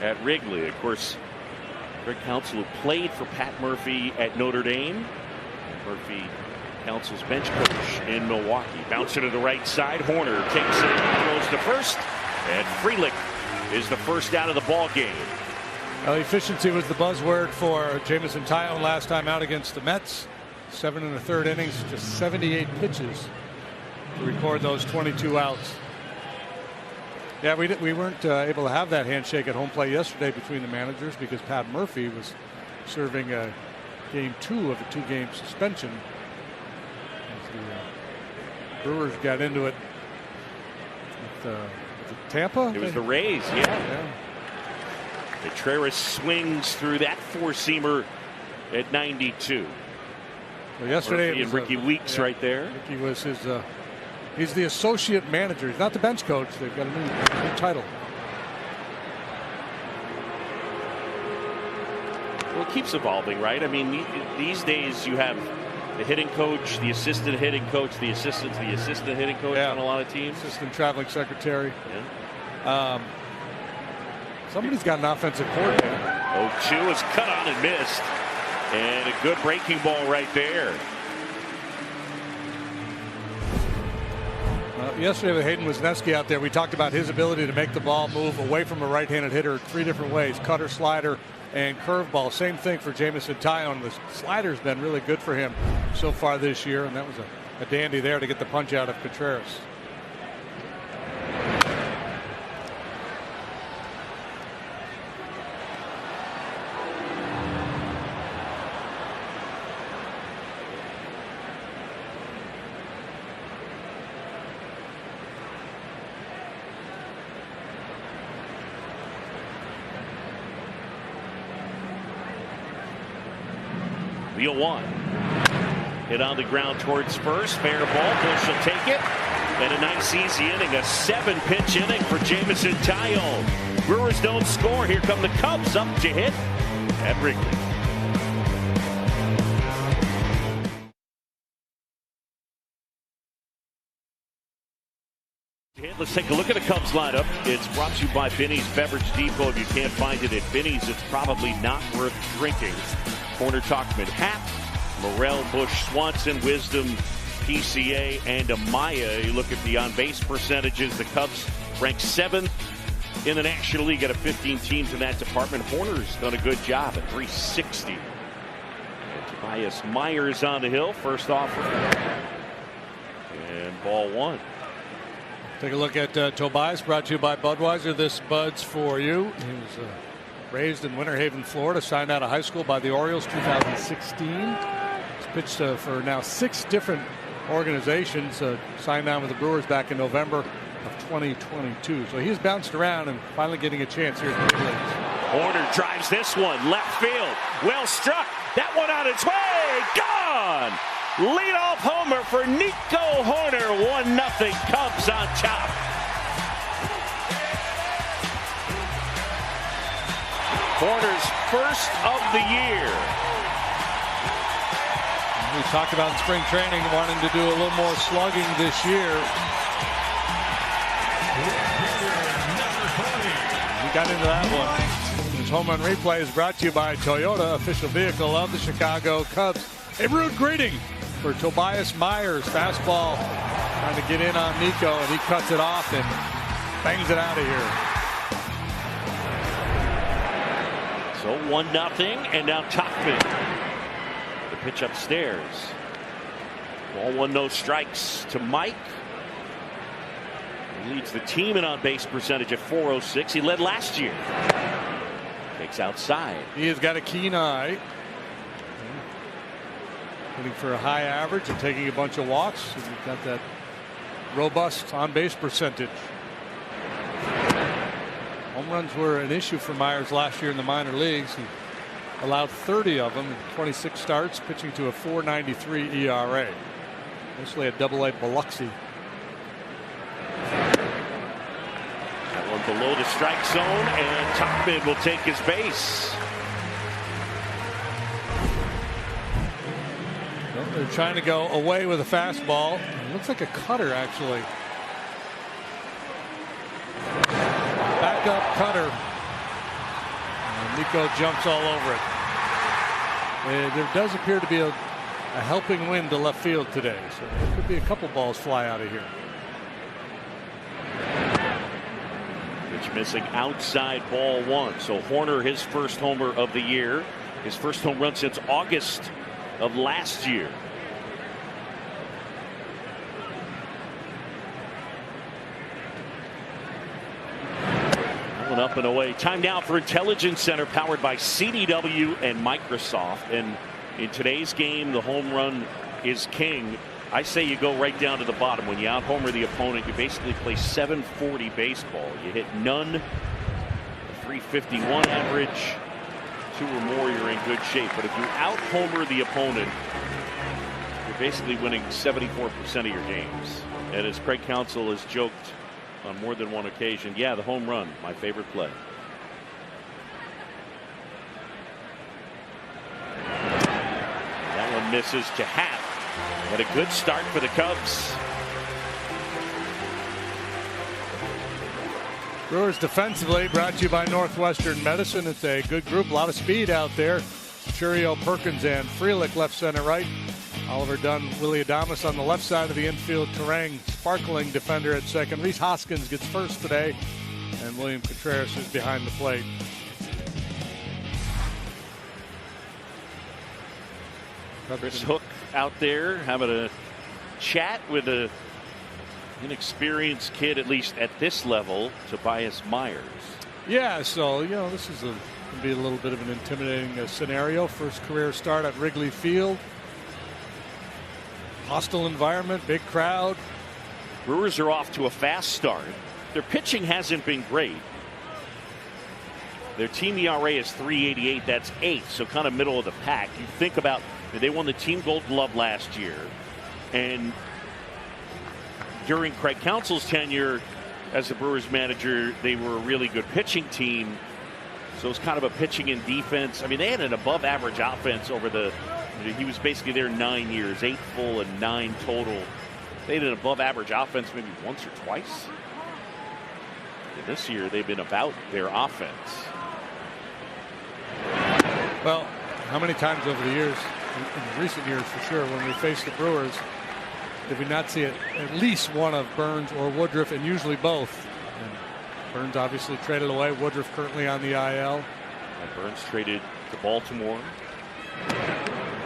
at Wrigley. Of course, Greg Counsell, who played for Pat Murphy at Notre Dame. Murphy, Counsell's bench coach in Milwaukee. Bounce it to the right side. Horner takes it, throws to first, and Frelick is the first out of the ball game. Well, efficiency was the buzzword for Jameson Taillon last time out against the Mets. 7 1/3 innings, just 78 pitches to record those 22 outs. Yeah, we weren't able to have that handshake at home plate yesterday between the managers because Pat Murphy was serving game 2 of a 2-game suspension. As the Brewers got into it with Tampa. It was the Rays, yeah. Contreras swings through that four-seamer at 92. Well, yesterday Murphy and Ricky Weeks right there. Ricky was his. He's the associate manager. He's not the bench coach. They've got a new title. Well, it keeps evolving, right? I mean, these days you have the hitting coach, the assistant hitting coach, the assistant hitting coach on a lot of teams. Assistant traveling secretary. Yeah. Somebody's got an offensive coordinator. 0-2 is cut on and missed. And a good breaking ball right there. Yesterday with Hayden Wisniewski out there, we talked about his ability to make the ball move away from a right-handed hitter 3 different ways: cutter, slider, and curveball. Same thing for Jameson Taillon. The slider's been really good for him so far this year, and that was a dandy there to get the punch out of Contreras. The 0-1. Hit on the ground towards first. Fair ball. Bush will take it. And a nice easy inning. A 7-pitch inning for Jameson Taillon. Brewers don't score. Here come the Cubs up to hit at Wrigley. Let's take a look at the Cubs lineup. It's brought to you by Binny's Beverage Depot. If you can't find it at Binny's, it's probably not worth drinking. Corner Talkman, Happ, Morel, Bush, Swanson, Wisdom, PCA, and Amaya. You look at the on-base percentages. The Cubs ranked 7th in the National League out of 15 teams in that department. Horner's done a good job at 360. Tobias Myers on the hill. First offer. And ball 1. Take a look at Tobias, brought to you by Budweiser. This Bud's for you. He was raised in Winter Haven, Florida, signed out of high school by the Orioles 2016. He's pitched for now 6 different organizations, signed on with the Brewers back in November of 2022. So he's bounced around and finally getting a chance here at the big leagues. Horner drives this one, left field, well struck. That one on its way, gone! Leadoff homer for Nico Horner. 1-0 Cubs on top. Horner's first of the year. We talked about in spring training wanting to do a little more slugging this year. We got into that one. His home run replay is brought to you by Toyota, official vehicle of the Chicago Cubs. A rude greeting for Tobias Myers. Fastball trying to get in on Nico, and he cuts it off and bangs it out of here. So 1-0, and now Tauchman. The pitch upstairs. Ball 1, no strikes to Mike. He leads the team in on-base percentage at .406. He led last year. Takes outside. He has got a keen eye. Hitting for a high average and taking a bunch of walks. He's got that robust on-base percentage. Home runs were an issue for Myers last year in the minor leagues. He allowed 30 of them in 26 starts, pitching to a .493 ERA. Mostly a AA Biloxi. That one below the strike zone, and Tauchman will take his base. Well, they're trying to go away with a fastball. It looks like a cutter, actually. Back up cutter. Nico jumps all over it. There does appear to be a helping wind to left field today, so there could be a couple balls fly out of here. Pitch missing outside, ball one. So Hoerner, his first homer of the year, his first home run since August of last year. Up and away. Time now for Intelligence Center, powered by CDW and Microsoft. And in today's game, the home run is king. I say you go right down to the bottom. When you out-homer the opponent, you basically play 740 baseball. You hit none, a 351 average, 2 or more, you're in good shape. But if you out-homer the opponent, you're basically winning 74% of your games. And as Craig Counsell has joked on more than one occasion, yeah, the home run, my favorite play. That one misses to Happ. Had a good start for the Cubs. Brewers defensively brought to you by Northwestern Medicine. It's a good group, a lot of speed out there. Churio, Perkins, and Frelick left, center, right. Oliver Dunn, Willie Adames on the left side of the infield. Terang, sparkling defender at second. Reese Hoskins gets first today, and William Contreras is behind the plate. Chris Hook out there having a chat with a inexperienced kid, at least at this level, Tobias Myers. Yeah, so this is going to be a little bit of an intimidating scenario. First career start at Wrigley Field. Hostile environment, big crowd. Brewers are off to a fast start. Their pitching hasn't been great. Their team ERA is 3.88. That's 8th, so kind of middle of the pack. You think about, they won the team Gold Glove last year, and during Craig Counsell's tenure as the Brewers manager, they were a really good pitching team. So it's kind of a pitching and defense. I mean, they had an above-average offense over the. He was basically there 9 years, 8 full and 9 total. They had an above-average offense maybe once or twice. And this year, they've been about their offense. Well, how many times over the years, in recent years for sure, when we faced the Brewers, did we not see at least one of Burns or Woodruff, and usually both? And Burns obviously traded away. Woodruff currently on the IL. Burns traded to Baltimore.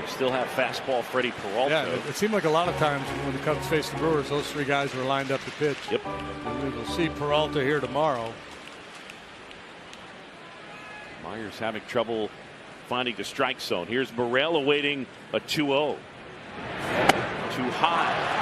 Still have fastball Freddie Peralta. Yeah, it seemed like a lot of times when the Cubs faced the Brewers, those three guys were lined up to pitch. Yep. And we will see Peralta here tomorrow. Myers having trouble finding the strike zone. Here's Morel awaiting a 2-0. Too high.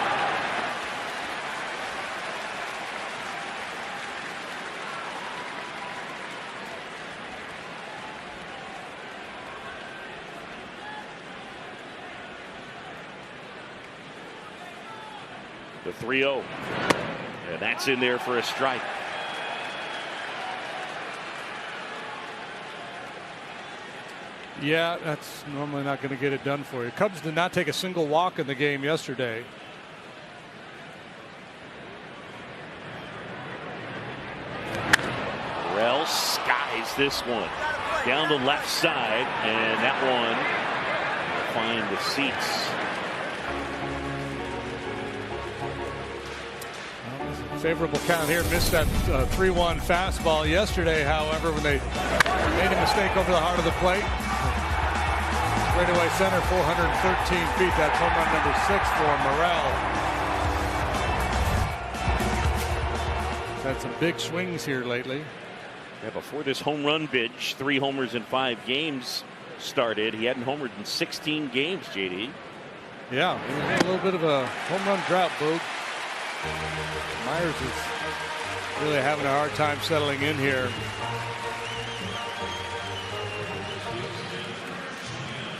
The 3-0. And that's in there for a strike. Yeah, that's normally not going to get it done for you. Cubs did not take a single walk in the game yesterday. Morel skies this one down the left side, and that one will find the seats. Favorable count here. Missed that 3-1 fastball yesterday, however, when they made a mistake over the heart of the plate. Straightaway center, 413 feet. That's home run number 6 for Morel. Had some big swings here lately. Yeah, before this home run binge, 3 homers in 5 games started. He hadn't homered in 16 games, JD. Yeah, a little bit of a home run drought, Boog. Myers is really having a hard time settling in here.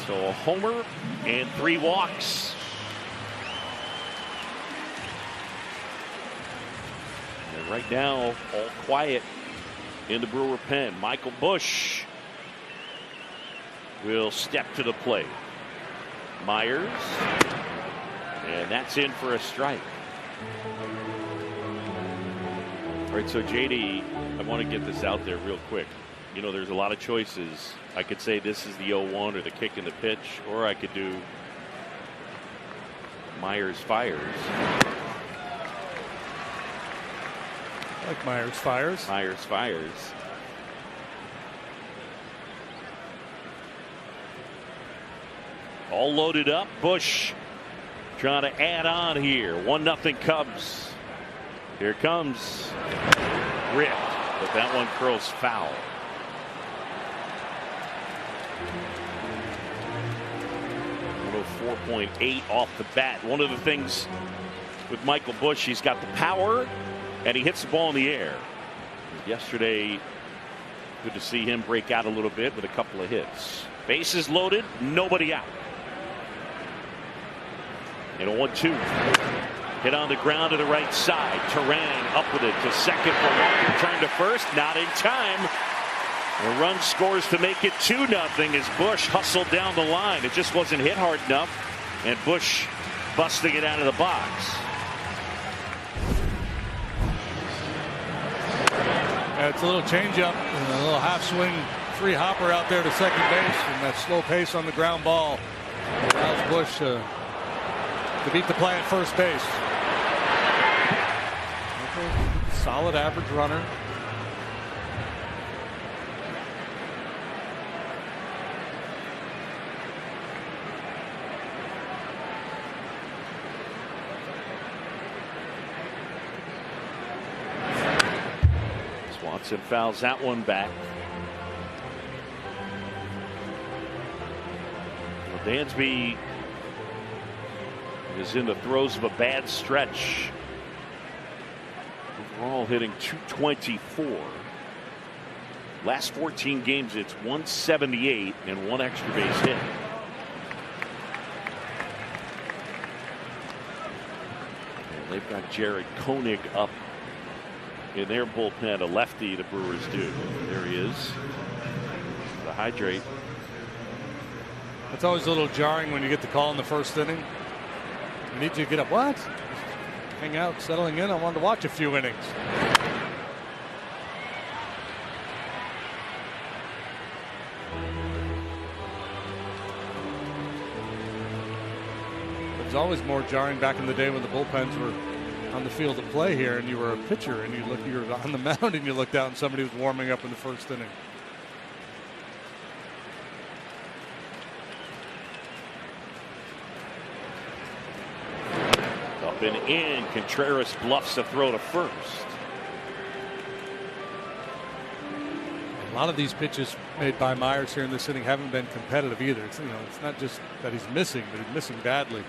So a homer and 3 walks. And right now, all quiet in the Brewer pen. Michael Busch will step to the plate. Myers, and that's in for a strike. All right, so JD, I want to get this out there real quick. You know, there's a lot of choices. I could say this is the 0-1 or the kick in the pitch, or I could do Myers fires. I like Myers fires. Myers fires. All loaded up. Bush trying to add on here. 1-0 Cubs. Here comes. Ripped, but that one curls foul. .8 off the bat. One of the things with Michael Bush, he's got the power and he hits the ball in the air. Yesterday, good to see him break out a little bit with a couple of hits. Bases loaded, nobody out. And a 1-2. Hit on the ground to the right side. Terang up with it to second for one. Return to first, not in time. A run scores to make it 2-0 as Bush hustled down the line. It just wasn't hit hard enough, and Bush busting it out of the box. It's a little changeup and a little half swing, free hopper out there to second base, and that slow pace on the ground ball allows Bush to beat the play at first base. Solid average runner. Swanson fouls that one back. Well, Dansby is in the throes of a bad stretch. Overall hitting .224. Last 14 games it's .178 and one extra base hit. And they've got Jared Koenig up in their bullpen, a lefty the Brewers do. There he is. The hydrate. It's always a little jarring when you get the call in the first inning. You need to get up. What? Hang out, settling in. I wanted to watch a few innings. It was always more jarring back in the day when the bullpens were on the field of play here, and you were a pitcher, and you were on the mound, and you looked out, and somebody was warming up in the first inning. Up and in. Contreras bluffs a throw to first. A lot of these pitches made by Myers here in this inning haven't been competitive either. It's, it's not just that he's missing, but he's missing badly.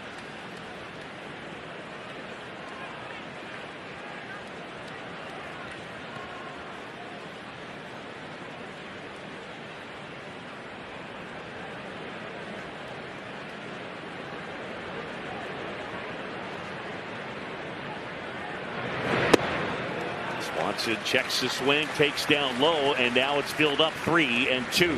Swanson checks the swing, takes down low, and now it's filled up 3-2.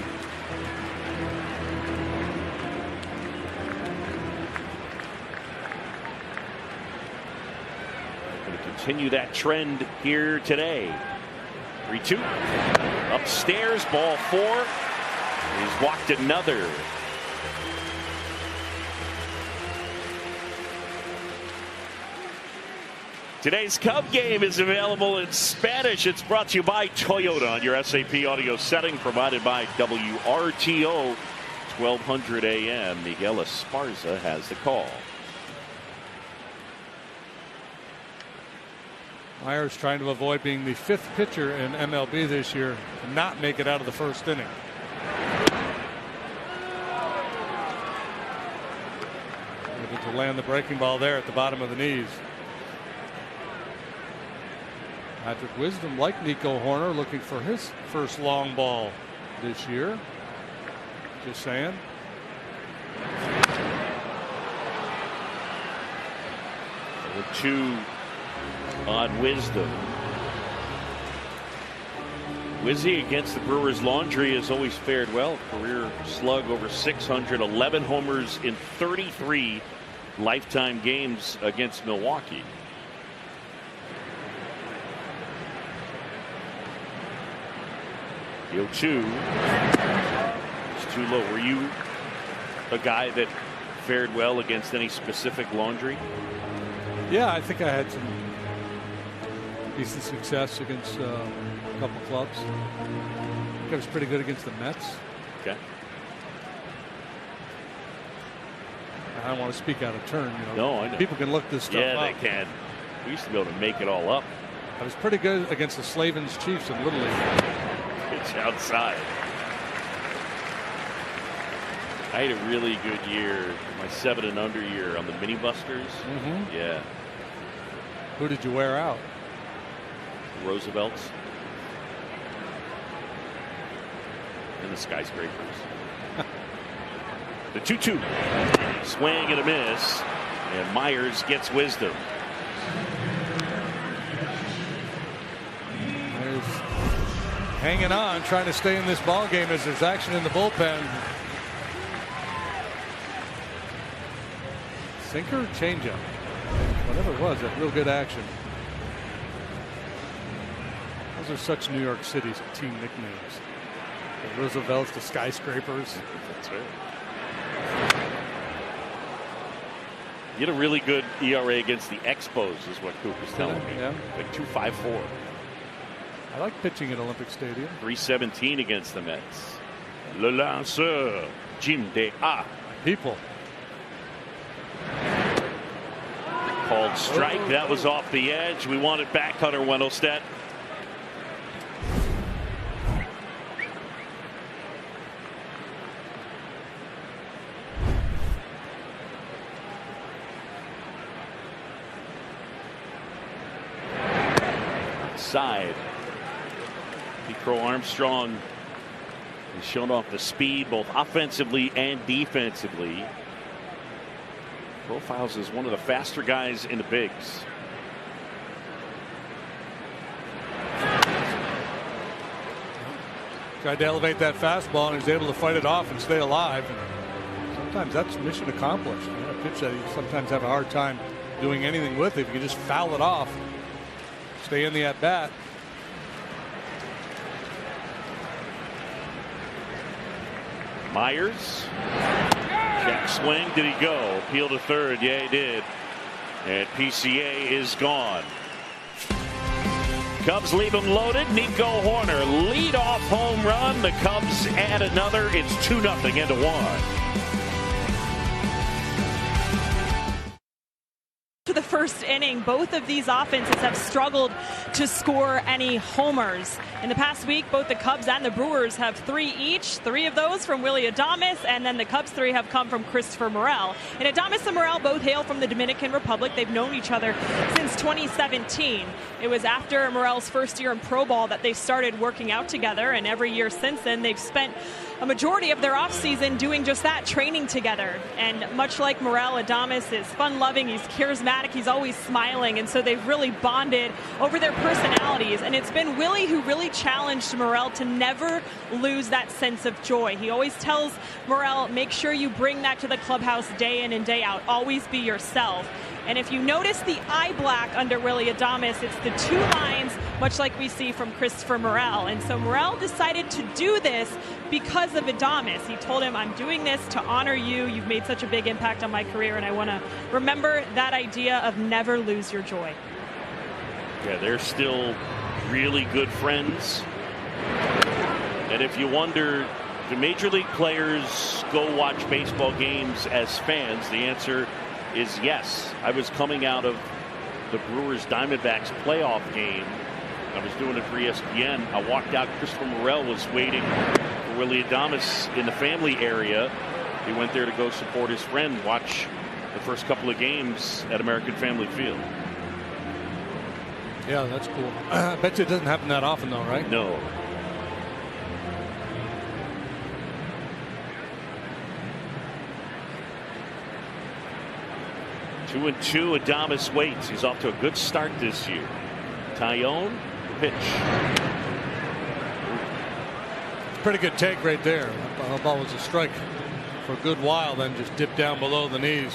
Going to continue that trend here today. 3-2. Upstairs, ball 4. He's walked another. Today's Cub game is available in Spanish. It's brought to you by Toyota on your SAP audio setting, provided by WRTO 1200 AM. Miguel Esparza has the call. Myers trying to avoid being the 5th pitcher in MLB this year to not make it out of the first inning. Able to land the breaking ball there at the bottom of the knees. Patrick Wisdom, like Nico Hoerner, looking for his first long ball this year. Just saying. The 2 on Wisdom. Wizzy against the Brewers laundry has always fared well. Career slug over 600, 11 homers in 33 lifetime games against Milwaukee. 0-2. It's too low. Were you a guy that fared well against any specific laundry? Yeah, I think I had some decent success against a couple clubs. I think I was pretty good against the Mets. Okay. I don't want to speak out of turn. No, I know. People can look this stuff up. Yeah, they can. We used to be able to make it all up. I was pretty good against the Slavens Chiefs in Little League. It's outside. I had a really good year, my 7 and under year on the Mini Busters. Mm-hmm. Yeah. Who did you wear out? Roosevelt's. And the Skyscrapers. The 2-2. Swing and a miss. And Myers gets wisdom. Myers hanging on, trying to stay in this ball game as there's action in the bullpen. Sinker or changeup? Whatever it was, that real good action. Those are such New York City's team nicknames. The Roosevelt's, the Skyscrapers. That's right. You had a really good ERA against the Expos, is what Cooper's telling me. Yeah. Like 2.54. I like pitching at Olympic Stadium. 317 against the Mets. Le lanceur, Jim De A. People. Called strike. That was off the edge. We want it back, Hunter Wendelstedt. Side. Crow Armstrong has shown off the speed both offensively and defensively. Profiles as one of the faster guys in the bigs. Tried to elevate that fastball and he's able to fight it off and stay alive. And sometimes that's mission accomplished. A pitch that you sometimes have a hard time doing anything with. If you can just foul it off, stay in the at bat. Myers. Check swing. Did he go? Appeal to third. Yeah, he did. And PCA is gone. Cubs leave him loaded. Nico Horner lead off home run. The Cubs add another. It's 2-0 into 1. The first inning, both of these offenses have struggled to score any homers. In the past week, both the Cubs and the Brewers have 3 each. 3 of those from Willie Adames, and then the Cubs 3 have come from Christopher Morel. And Adames and Morel both hail from the Dominican Republic. They've known each other since 2017. It was after Morel's first year in pro ball that they started working out together, and every year since then they've spent a majority of their offseason doing just that, training together. And much like Morel, Adames is fun-loving, he's charismatic, he's always smiling, and so they've really bonded over their personalities. And it's been Willie who really challenged Morel to never lose that sense of joy. He always tells Morel, make sure you bring that to the clubhouse day in and day out. Always be yourself. And if you notice the eye black under Willie Adames, it's the 2 lines, much like we see from Christopher Morel. And so Morel decided to do this because of Adames. He told him, I'm doing this to honor you. You've made such a big impact on my career, and I want to remember that idea of never lose your joy. Yeah, they're still really good friends. And if you wonder, do Major League players go watch baseball games as fans? The answer is yes. I was coming out of the Brewers Diamondbacks playoff game. I was doing it for ESPN. I walked out. Christopher Morel was waiting for Willie Adames in the family area. He went there to go support his friend, watch the first couple of games at American Family Field. Yeah, that's cool. I bet you it doesn't happen that often, though, right? No. Two and two, Adames waits. He's off to a good start this year. Tyone, pitch. Pretty good take right there. That ball was a strike for a good while, then just dipped down below the knees.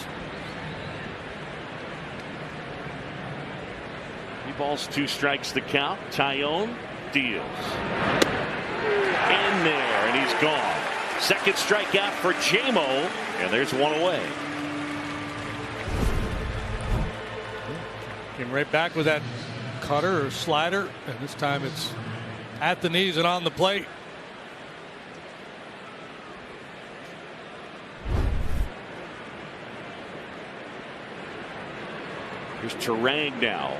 3 balls, 2 strikes to count. Tyone deals. In there, and he's gone. Second strikeout for JMO, and there's one away. Came right back with that cutter or slider, and this time it's at the knees and on the plate. Here's Terang now.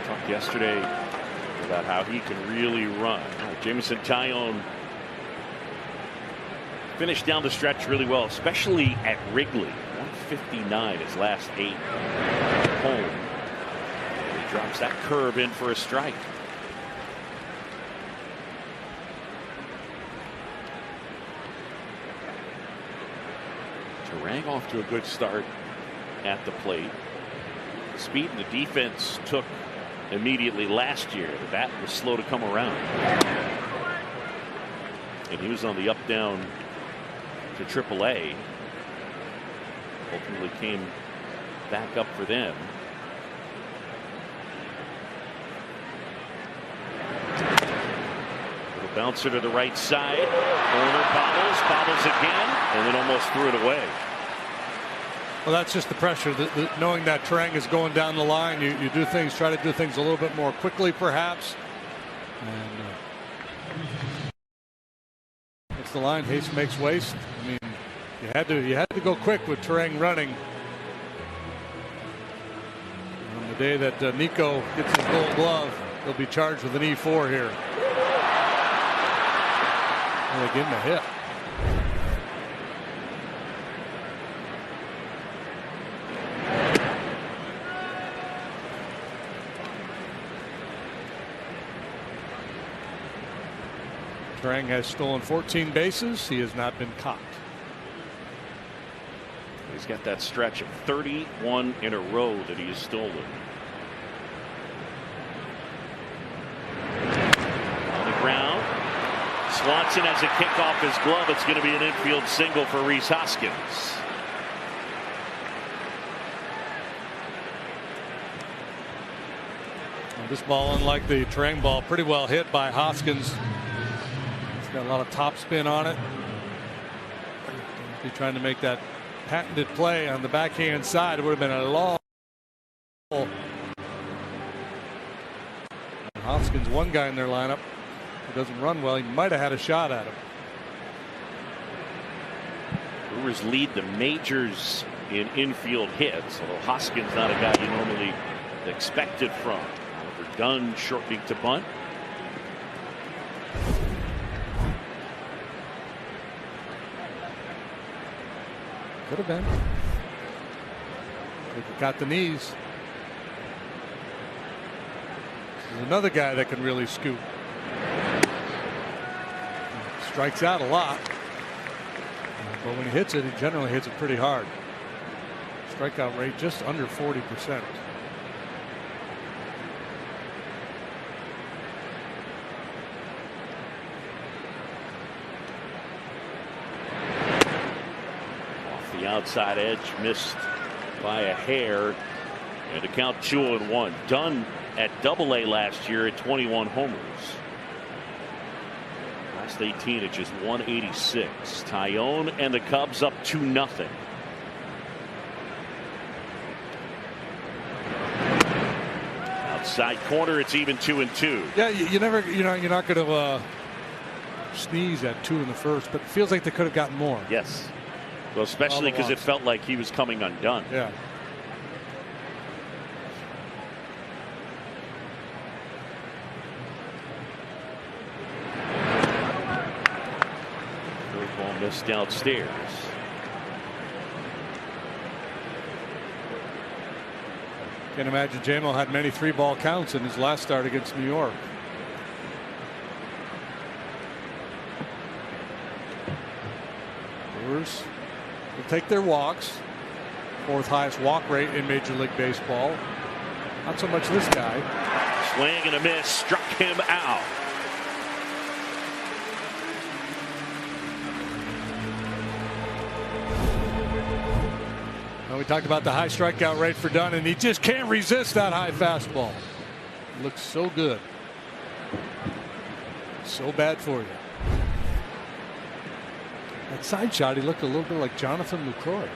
Talked yesterday about how he can really run. Jameson Taillon finished down the stretch really well, especially at Wrigley. 159 his last 8 home. He drops that curve in for a strike. Terang off to a good start at the plate. The speed and the defense took immediately last year. The bat was slow to come around. And he was on the up down to AAA. Ultimately came back up for them. Little bouncer to the right side. Corner bobbles again, and then almost threw it away. Well, that's just the pressure. Knowing that Terang is going down the line, you do things, try to do things a little bit more quickly, perhaps. And it's the line. Haste makes waste. I mean, you had to go quick with Terang running. On the day that Nico gets his Gold Glove, he'll be charged with an E4 here. And they give him a hit. Terang has stolen 14 bases. He has not been caught. He's got that stretch of 31 in a row that he has stolen. On the ground, Swanson has a kick off his glove. It's going to be an infield single for Rhys Hoskins. Well, this ball, unlike the Terang ball, pretty well hit by Hoskins. It's got a lot of top spin on it. He's trying to make that patented play on the backhand side. It would have been a long. And Hoskins, one guy in their lineup who doesn't run well. He might have had a shot at him. Brewers lead the majors in infield hits, although Hoskins not a guy you normally expect it from. Oliver Dunn shortening to bunt. Could have been. Got the knees. There's another guy that can really scoop. Strikes out a lot. But when he hits it, he generally hits it pretty hard. Strikeout rate just under 40%. Outside edge missed by a hair, and to count 2-1. Dunn at AA last year at 21 homers. Last 18 at just 186. Taillon and the Cubs up 2-0. Outside corner, it's even 2-2. Yeah, you're not going to sneeze at 2 in the first, but it feels like they could have gotten more. Yes. Well, especially because it felt like he was coming undone. Yeah. Curveball missed downstairs. Can't imagine JMO had many 3-ball counts in his last start against New York. Brewers will take their walks. 4th highest walk rate in Major League Baseball. Not so much this guy. Swing and a miss, struck him out. Now we talked about the high strikeout rate for Dunn, and he just can't resist that high fastball. It looks so good. So bad for you. That side shot, he looked a little bit like Jonathan LaCroix.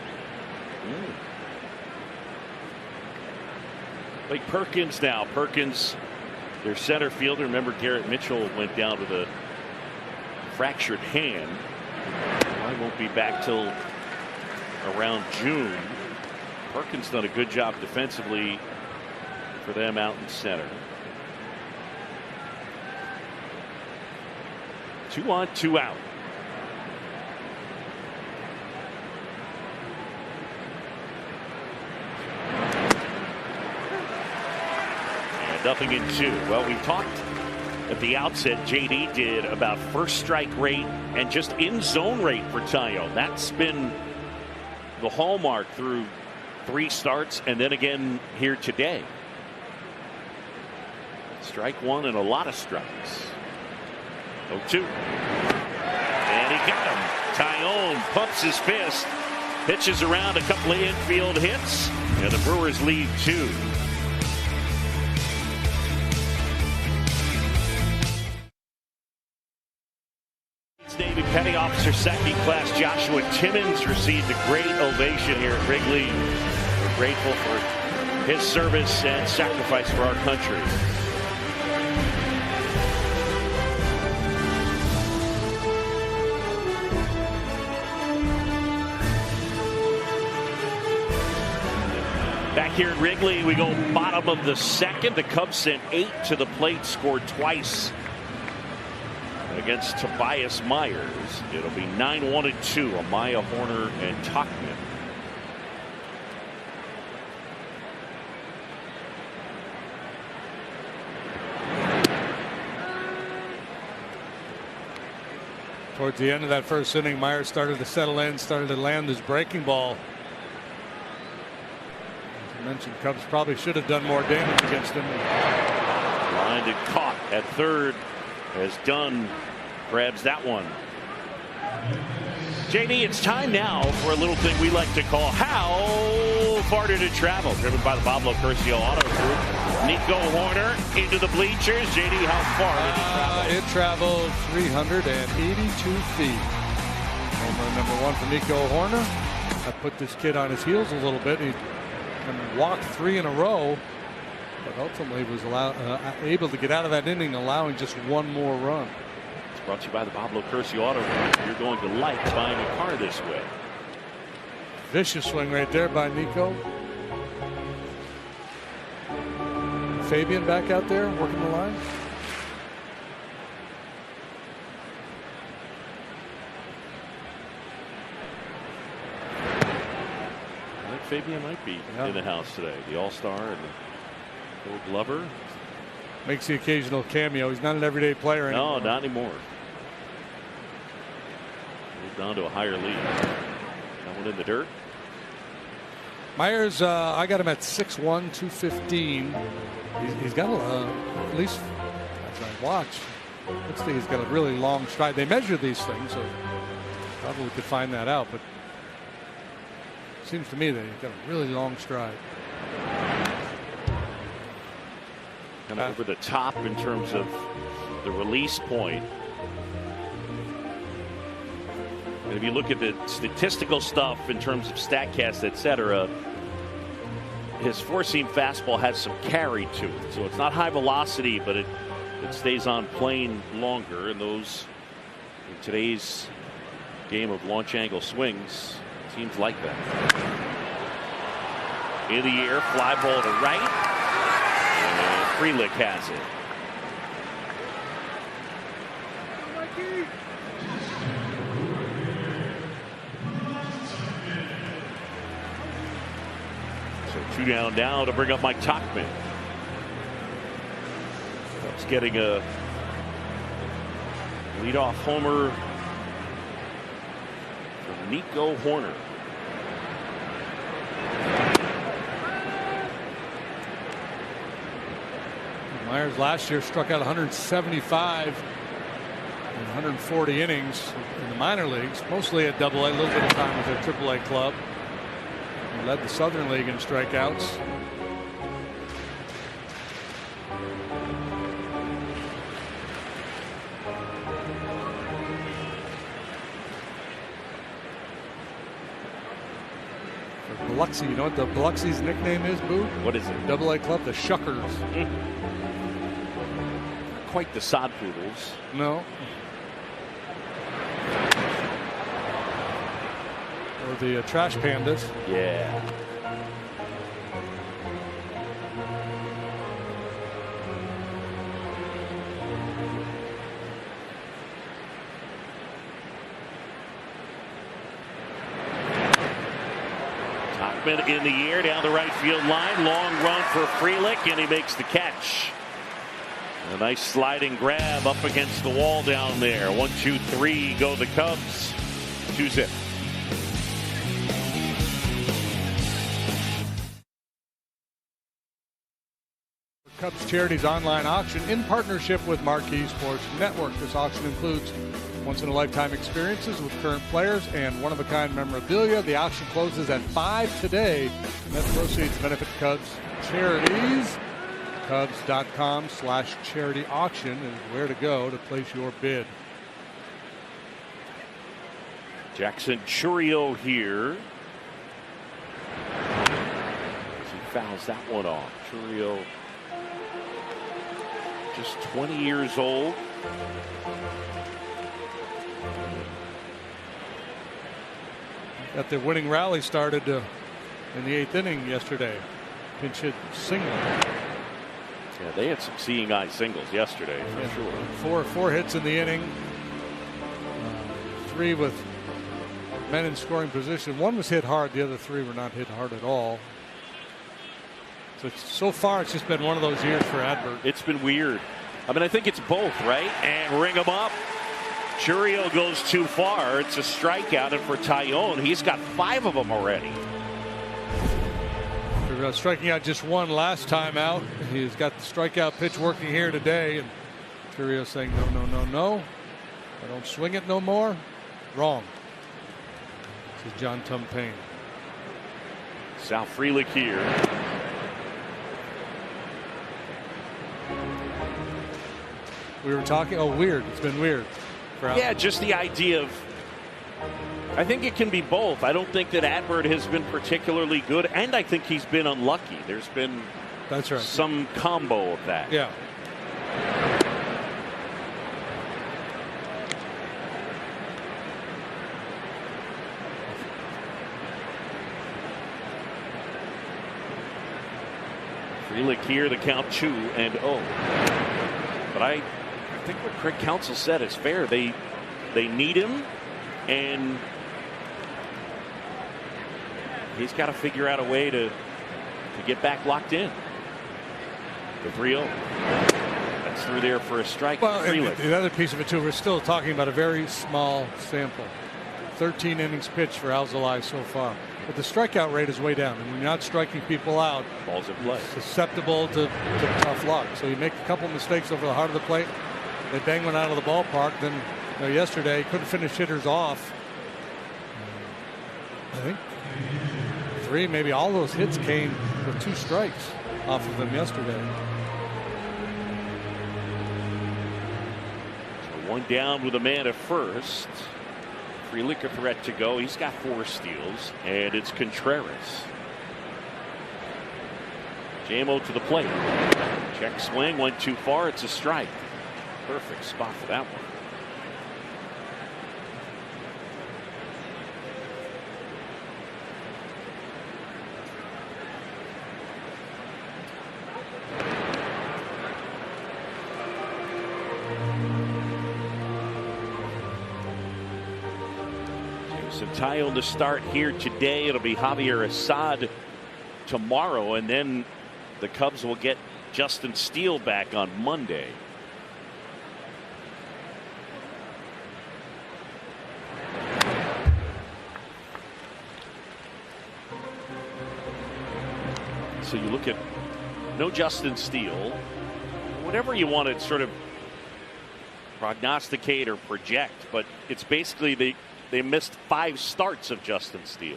Like Perkins now. Perkins, their center fielder. Remember, Garrett Mitchell went down with a fractured hand. I won't be back till around June. Perkins done a good job defensively for them out in center. 2 on, 2 out. And nothing in 2. Well, we talked at the outset, JD did, about first strike rate and just in zone rate for Tayo. That's been the hallmark through 3 starts and then again here today. Strike 1 and a lot of strikes. 0-2. And he got him. Taillon pumps his fist, pitches around a couple of infield hits, and the Brewers lead 2. Navy Petty Officer Second Class Joshua Timmons received a great ovation here at Wrigley. We're grateful for his service and sacrifice for our country. Back here at Wrigley, we go bottom of the 2nd. The Cubs sent 8 to the plate, scored twice against Tobias Myers. It'll be 9-1-2. Amaya, Horner, and Tauchman. Towards the end of that first inning, Myers started to settle in, started to land his breaking ball. As I mentioned, Cubs probably should have done more damage against him. Lined and caught at third as Dunn grabs that one. JD, it's time now for a little thing we like to call How Far Did It Travel? Driven by the Bob Locurcio Auto Group. Nico Horner into the bleachers. JD, how far did it travel? It traveled 382 feet. Home run number 1 for Nico Horner. I put this kid on his heels a little bit. He walked 3 in a row, but ultimately was able to get out of that inning, allowing just 1 more run. It's brought to you by the Bob Locurcio Auto Group. You're going to like buying a car this way. Vicious swing right there by Nico. Fabian back out there working the line. I think Fabian might be in the house today. The All-Star and the Gold Glover. Makes the occasional cameo. He's not an everyday player anymore. No, not anymore. Moved on to a higher league. That one in the dirt. Myers, I got him at 6'1", 215. He's got at least, as I watch, looks like he's got a really long stride. They measure these things, so probably could find that out. But it seems to me that he's got a really long stride. Kind of over the top in terms of the release point. And if you look at the statistical stuff in terms of StatCast, etc., his four-seam fastball has some carry to it. So it's not high velocity, but it stays on plane longer. And those, in today's game of launch angle swings, seems like that. In the air, fly ball to right. And Frelick has it. So 2 down now to bring up Mike Tauchman. Cubs getting a leadoff homer from Nico Horner. Myers last year struck out 175 in 140 innings in the minor leagues, mostly at Double A, a little bit of time with their Triple A club. He led the Southern League in strikeouts. Biloxi. You know what the Biloxi's nickname is, Boo? What is it? Double A club, the Shuckers. Quite the sod poodles. No. Or the trash pandas. Yeah. Topman in the air down the right field line. Long run for Frelick, and he makes the catch. A nice sliding grab up against the wall down there. 1, 2, 3 go the Cubs. 2-zip. Cubs Charities online auction in partnership with Marquee Sports Network. This auction includes once-in-a-lifetime experiences with current players and one-of-a-kind memorabilia. The auction closes at 5 today. Net proceeds benefit Cubs Charities. Cubs.com/charity auction is where to go to place your bid. Jackson Chourio here. He fouls that one off. Chourio, just 20 years old. Got their winning rally started in the 8th inning yesterday. Pinch hit single. Yeah, they had some seeing eye singles yesterday for sure. Four hits in the inning. 3 with men in scoring position. 1 was hit hard. The other 3 were not hit hard at all. So far, it's just been one of those years for Adbert. It's been weird. I mean, I think it's both, right? And ring him up. Chourio goes too far. It's a strikeout, and for Taillon, he's got 5 of them already. Striking out just 1 last time out. He's got the strikeout pitch working here today, and Chourio saying no. I don't swing it no more. Wrong. This is John Tumpane. Sal Frelick here. We were talking. Oh, weird. It's been weird. Yeah, just the idea of. I think it can be both. I don't think that Adbert has been particularly good, and I think he's been unlucky. There's been that's right. Some combo of that. Yeah. Frelick here, the count 2-0. But I think what Craig Counsell said is fair. They need him, and he's got to figure out a way to get back locked in. The 3-0. That's through there for a strike. Well, the other piece of it too, we're still talking about a very small sample. 13 innings pitched for Alzolay so far. But the strikeout rate is way down. And when you're not striking people out, balls in play. Susceptible to tough luck. So you make a couple mistakes over the heart of the plate. They bang one out of the ballpark. Then yesterday he couldn't finish hitters off. I think 3, maybe all those hits came with 2 strikes off of them yesterday. So 1 down with a man at first. Frelick a threat to go. He's got 4 steals, and it's Contreras. JMO to the plate. Check swing, went too far. It's a strike. Perfect spot for that one. Taillon to start here today. It'll be Javier Assad tomorrow, and then the Cubs will get Justin Steele back on Monday. So you look at no Justin Steele. Whatever you want to sort of prognosticate or project, but it's basically they missed 5 starts of Justin Steele.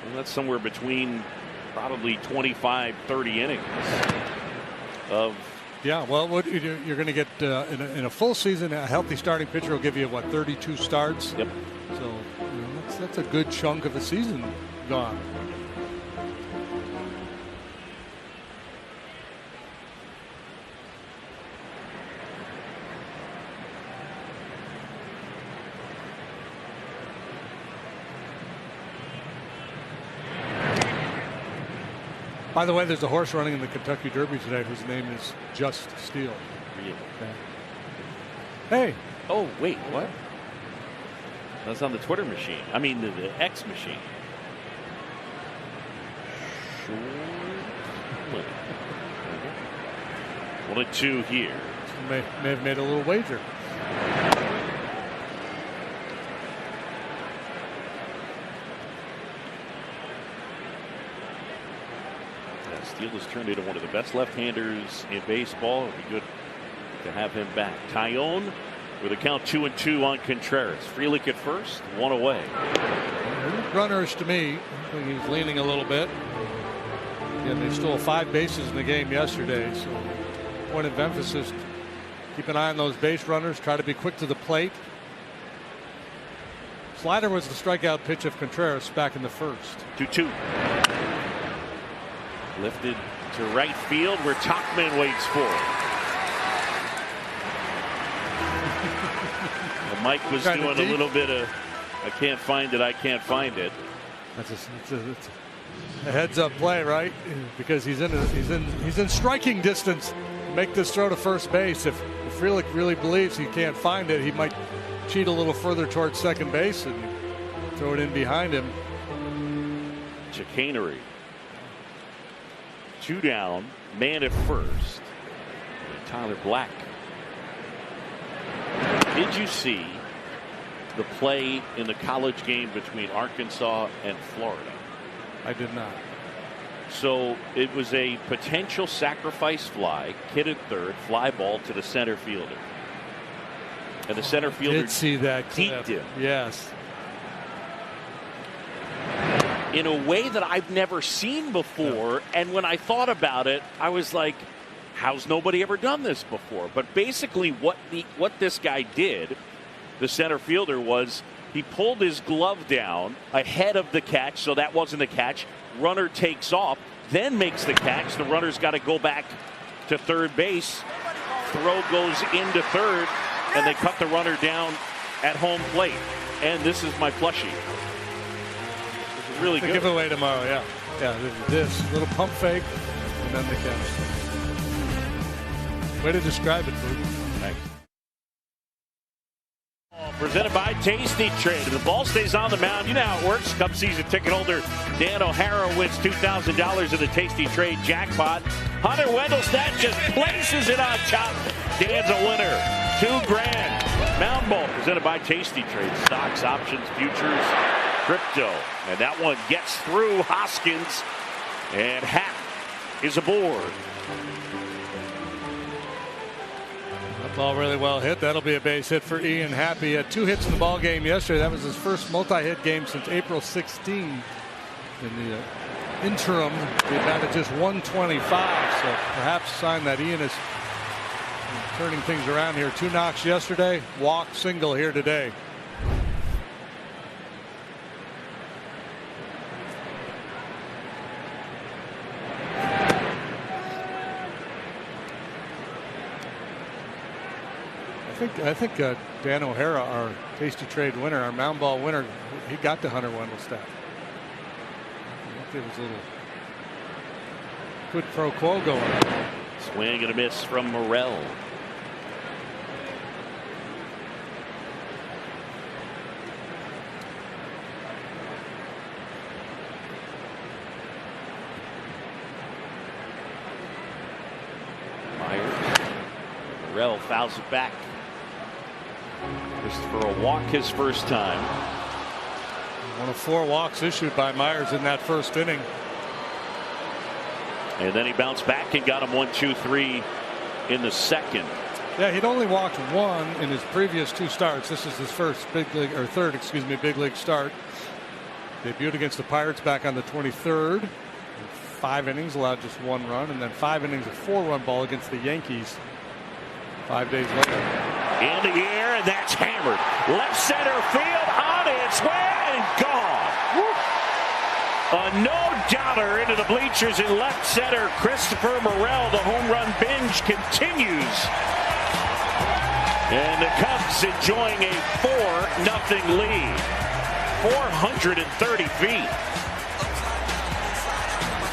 And that's somewhere between probably 25, 30 innings of. Yeah, well, what you're going to get in a full season, a healthy starting pitcher will give you 32 starts. Yep. So that's a good chunk of a season gone. By the way, there's a horse running in the Kentucky Derby today whose name is Just Steel. Really? Hey. Oh, wait, what? That's on the Twitter machine. I mean, the X machine. Sure. 1-2 here. May have made a little wager. Steele has turned into one of the best left-handers in baseball. It would be good to have him back. Tyone with a count 2-2 on Contreras. Frelick at first, one away. Runners to me. I think he's leaning a little bit. Again, they stole 5 bases in the game yesterday. So point of emphasis, keep an eye on those base runners. Try to be quick to the plate. Slider was the strikeout pitch of Contreras back in the first. 2-2. Lifted to right field where Tauchman waits for it. Well, Mike was doing a little bit of I can't find it, I can't find it. That's a heads up play, right? Because he's in striking distance. Make this throw to first base. If Frelick really believes he can't find it, he might cheat a little further towards second base and throw it in behind him. Chicanery. 2 down, man at first. Tyler Black. Did you see the play in the college game between Arkansas and Florida? I did not. So it was a potential sacrifice fly, kid at third, fly ball to the center fielder. And the center fielder did see that deeped him. Yes. In a way that I've never seen before. And when I thought about it, I was like, how's nobody ever done this before? But basically what this guy did, the center fielder, was he pulled his glove down ahead of the catch, so that wasn't the catch. Runner takes off, then makes the catch. The runner's got to go back to third base. Throw goes into third, and they cut the runner down at home plate. And this is my plushie. Really good. Giveaway tomorrow, yeah. This little pump fake and then the catch. Way to describe it, Boo. Thanks. Presented by Tasty Trade. If the ball stays on the mound, you know how it works. Cup season ticket holder Dan O'Hara wins $2,000 in the Tasty Trade jackpot. Hunter Wendelstedt just places it on top. Dan's a winner. $2,000. Mound ball presented by Tasty Trade. Stocks, options, futures, crypto. And that one gets through Hoskins. And Happ is aboard. That ball really well hit. That'll be a base hit for Ian Happ. He had 2 hits in the ball game yesterday. That was his first multi-hit game since April 16. In the interim, the advantage is 125. So perhaps a sign that Ian is turning things around here. 2 knocks yesterday, walk, single here today. I think Dan O'Hara, our Tasty Trade winner, our mound ball winner, he got to Hunter Wendelstedt. I think there was a little quid pro quo going on. Swing and a miss from Morel. Myers. Morel fouls it back. Just for a walk his first time. One of 4 walks issued by Myers in that first inning. And then he bounced back and got him 1, 2, 3 in the second. Yeah, he'd only walked 1 in his previous 2 starts. This is his first big league, or third, excuse me, big league start. Debuted against the Pirates back on the 23rd. 5 innings, allowed just 1 run, and then 5 innings of 4-run ball against the Yankees 5 days later. In the air, and that's hammered. Left center field, on its way, and gone. the bleachers in left center. Christopher Morel, the home run binge continues. And the Cubs enjoying a 4-0 lead. 430 feet.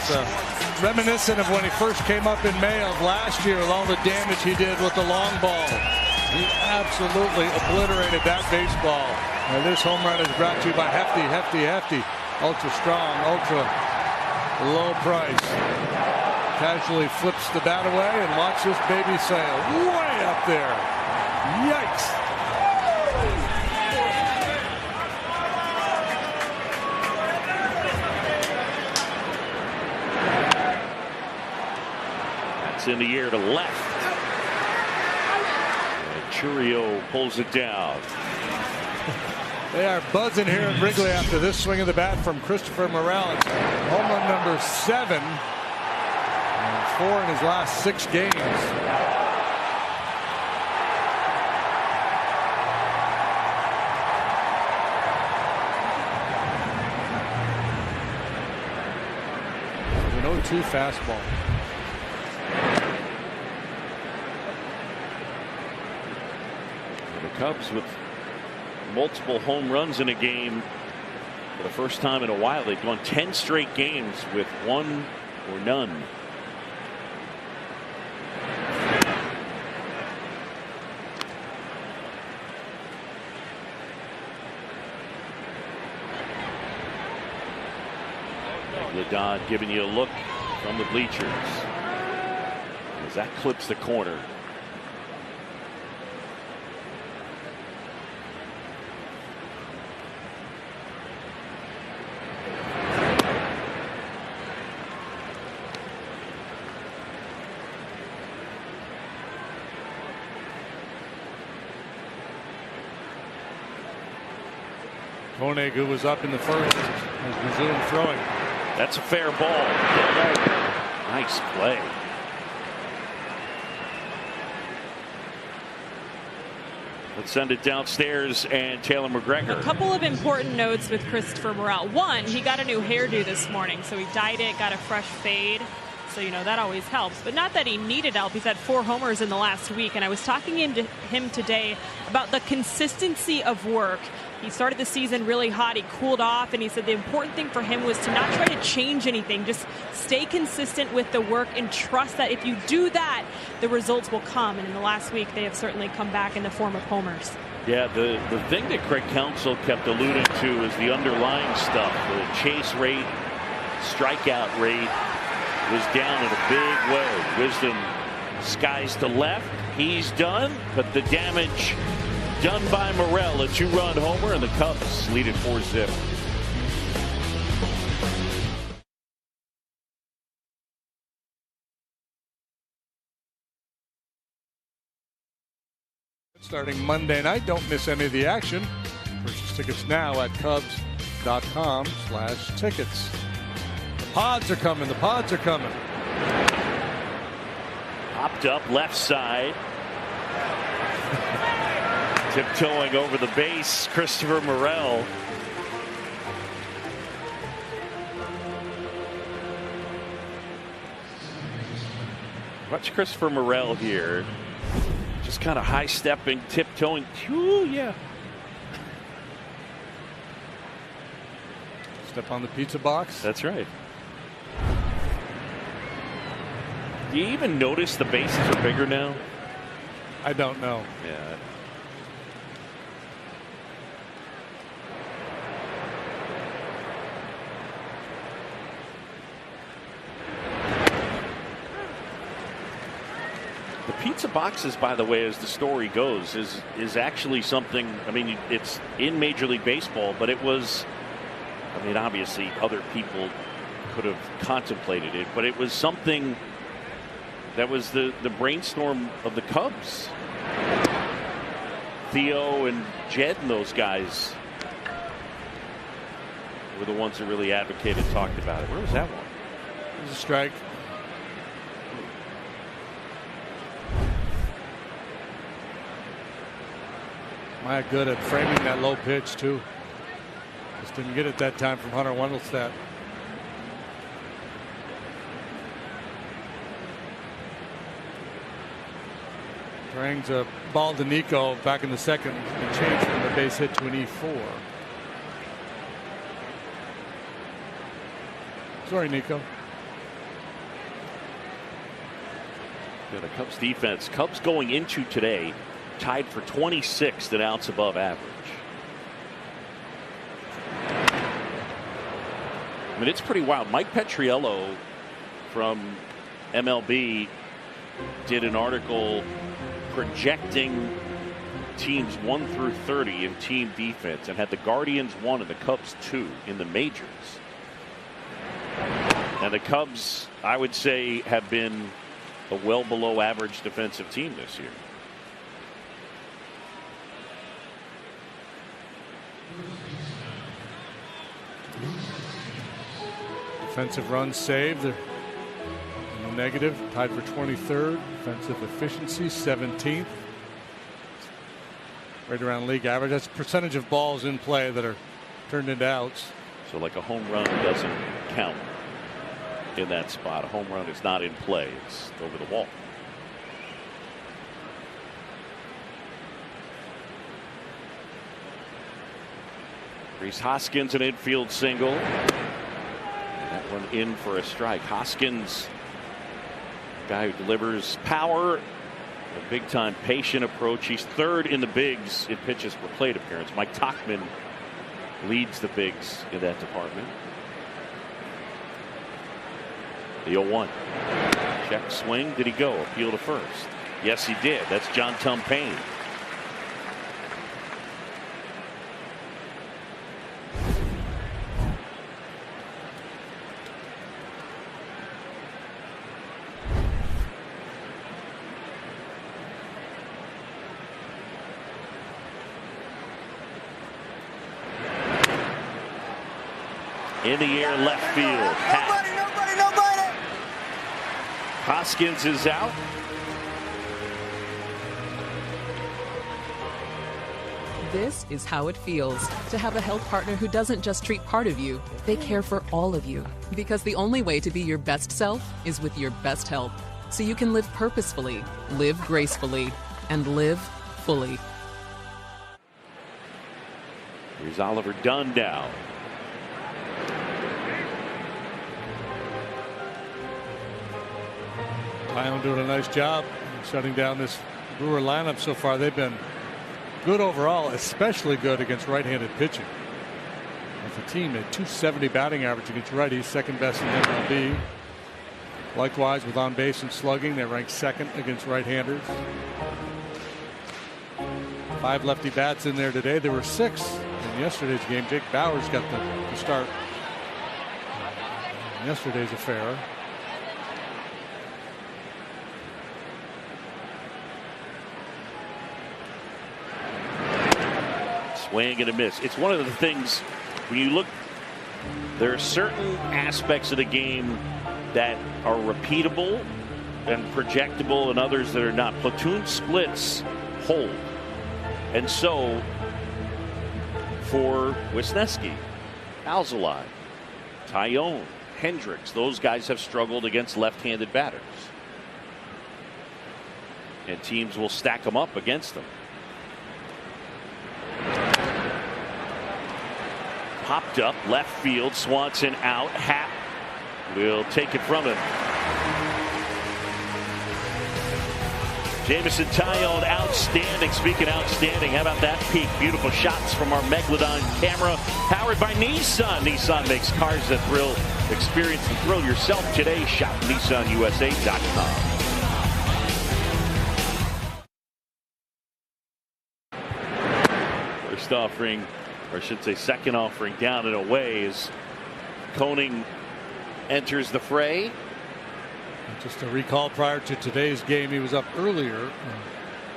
It's reminiscent of when he first came up in May of last year, all the damage he did with the long ball. He absolutely obliterated that baseball. And this home run is brought to you by Hefty. Ultra strong, ultra low price. Casually flips the bat away and watch this baby sail way up there. Yikes. That's in the air to left. And Churio pulls it down. They are buzzing here in Wrigley after this swing of the bat from Christopher Morel. It's home run number 7 and 4 in his last 6 games. An 0-2 fastball. The Cubs with multiple home runs in a game for the first time in a while. They've won 10 straight games with 1 or none. Ledon giving you a look from the bleachers as that clips the corner. Koenig, who was up in the first, has resumed throwing. That's a fair ball. Nice play. Let's send it downstairs and Taylor McGregor. A couple of important notes with Christopher Morel. One, he got a new hairdo this morning, so he dyed it, got a fresh fade. So, you know, that always helps. But not that he needed help. He's had 4 homers in the last week. And I was talking to him today about the consistency of work. He started the season really hot. He cooled off. And he said the important thing for him was to not try to change anything. Just stay consistent with the work and trust that if you do that, the results will come. And in the last week, they have certainly come back in the form of homers. Yeah, the thing that Craig Counsell kept alluding to is the underlying stuff. The chase rate, strikeout rate was down in a big way. Wisdom skies to left. He's done, but the damage done by Morel, a 2-run homer, and the Cubs lead it 4-0. Starting Monday night, don't miss any of the action. Purchase tickets now at Cubs.com/tickets. The Pods are coming. The Pods are coming. Popped up left side. Tiptoeing over the base, Christopher Morel. Watch Christopher Morel here. Just kind of high stepping, tiptoeing. Ooh, yeah. Step on the pizza box. That's right. Do you even notice the bases are bigger now? I don't know. Yeah. The pizza boxes, by the way, as the story goes, is actually something. I mean, it's in Major League Baseball, but it was. I mean, obviously, other people could have contemplated it, but it was something that was the brainstorm of the Cubs. Theo and Jed and those guys were the ones that really advocated, talked about it. Where was that one? It was a strike. Maya good at framing that low pitch, too. Just didn't get it that time from Hunter Wendelstedt. Brings a ball to Nico back in the second and changed from a base hit to an E4. Sorry, Nico. Yeah, the Cubs defense. Cubs going into today tied for 26th in outs above average. I mean, it's pretty wild. Mike Petriello from MLB did an article projecting teams 1 through 30 in team defense and had the Guardians 1 and the Cubs 2 in the majors. And the Cubs, I would say, have been a well below average defensive team this year. Defensive runs saved. They're in the negative, tied for 23rd. Defensive efficiency, 17th. Right around league average. That's percentage of balls in play that are turned into outs. So like a home run doesn't count in that spot. A home run is not in play. It's over the wall. Rhys Hoskins, an infield single. That one in for a strike. Hoskins, guy who delivers power, a big time patient approach. He's third in the bigs in pitches per plate appearance. Mike Tauchman leads the bigs in that department. The 0-1. Check swing. Did he go? Appeal to first. Yes, he did. That's John Tumpane. In the air, left field. Nobody. Hoskins is out. This is how it feels to have a health partner who doesn't just treat part of you, they care for all of you. Because the only way to be your best self is with your best health. So you can live purposefully, live gracefully, and live fully. Here's Oliver Dunn down. Taillon doing a nice job shutting down this Brewer lineup so far. They've been good overall, especially good against right-handed pitching. As a team, a .270 batting average against righties, second best in MLB. Likewise with on base and slugging, they rank second against right-handers. 5 lefty bats in there today. There were 6 in yesterday's game. Jake Bauers got the start in yesterday's affair. Swing and a miss. It's one of the things when you look, there are certain aspects of the game that are repeatable and projectable and others that are not. Platoon splits hold. And so for Wisniewski, Alzolay, Taillon, Hendricks, those guys have struggled against left-handed batters. And teams will stack them up against them. Popped up left field. Swanson out. Happ will take it from him. Jameson Taillon outstanding. Speaking outstanding, how about that peak? Beautiful shots from our Megalodon camera, powered by Nissan. Nissan makes cars that thrill. Experience and thrill yourself today. Shop NissanUSA.com. First offering, or I should say second offering down and away, as Koenig enters the fray. Just a recall, prior to today's game, he was up earlier.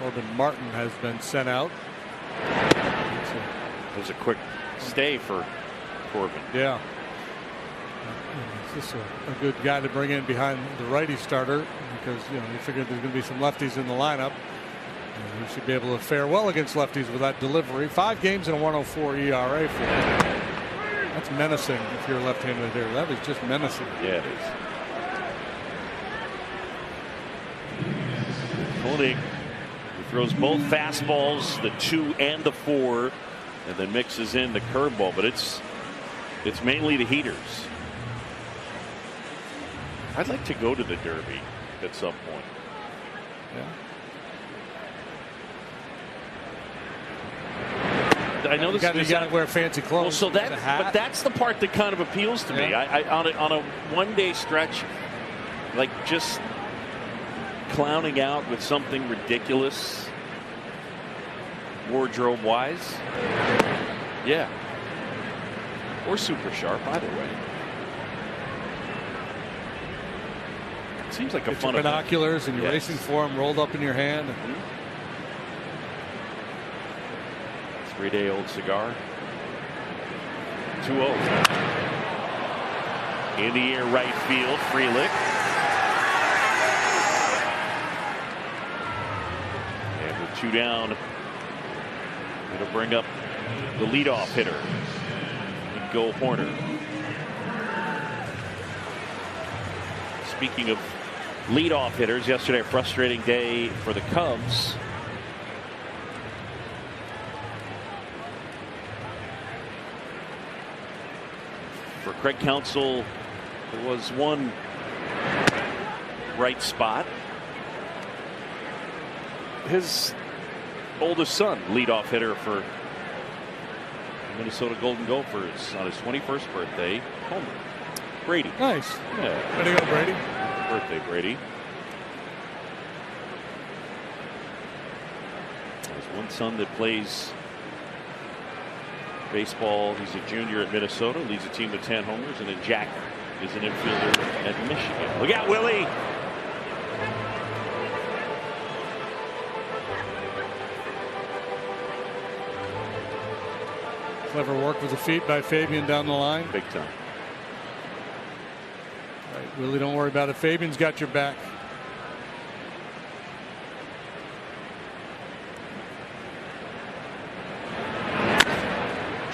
Corbin Martin has been sent out. It was a quick stay for Corbin. Yeah. It's just a good guy to bring in behind the righty starter, because you figured there's going to be some lefties in the lineup. And he should be able to fare well against lefties with that delivery. 5 games and a 1.04 ERA for him. That's menacing if you're a left-handed hitter. That is just menacing. Yeah, it is. Koenig throws both fastballs, the 2 and the 4, and then mixes in the curveball. But it's mainly the heaters. I'd like to go to the Derby at some point. Yeah. I know you got to wear fancy clothes. Well, but that's the part that kind of appeals to me. On a one-day stretch, like just clowning out with something ridiculous, wardrobe-wise. Yeah. Or super sharp, either way. It seems like a fun event. Binoculars and your racing form rolled up in your hand. 3-day-old cigar. 2-0. In the air, right field, Frelick. And with 2 down, it'll bring up the leadoff hitter. And go Horner. Speaking of leadoff hitters, yesterday a frustrating day for the Cubs. For Craig Counsell, there was one bright spot. His oldest son, leadoff hitter for Minnesota Golden Gophers on his 21st birthday, Homer. Brady. Nice. Yeah. Way to go, Brady. Birthday, Brady. There's one son that plays baseball. He's a junior at Minnesota, leads a team with 10 homers, and then Jack is an infielder at Michigan. Look out, Willie! Clever work with the feet by Fabian down the line. Big time. Right, Willie, don't worry about it. Fabian's got your back.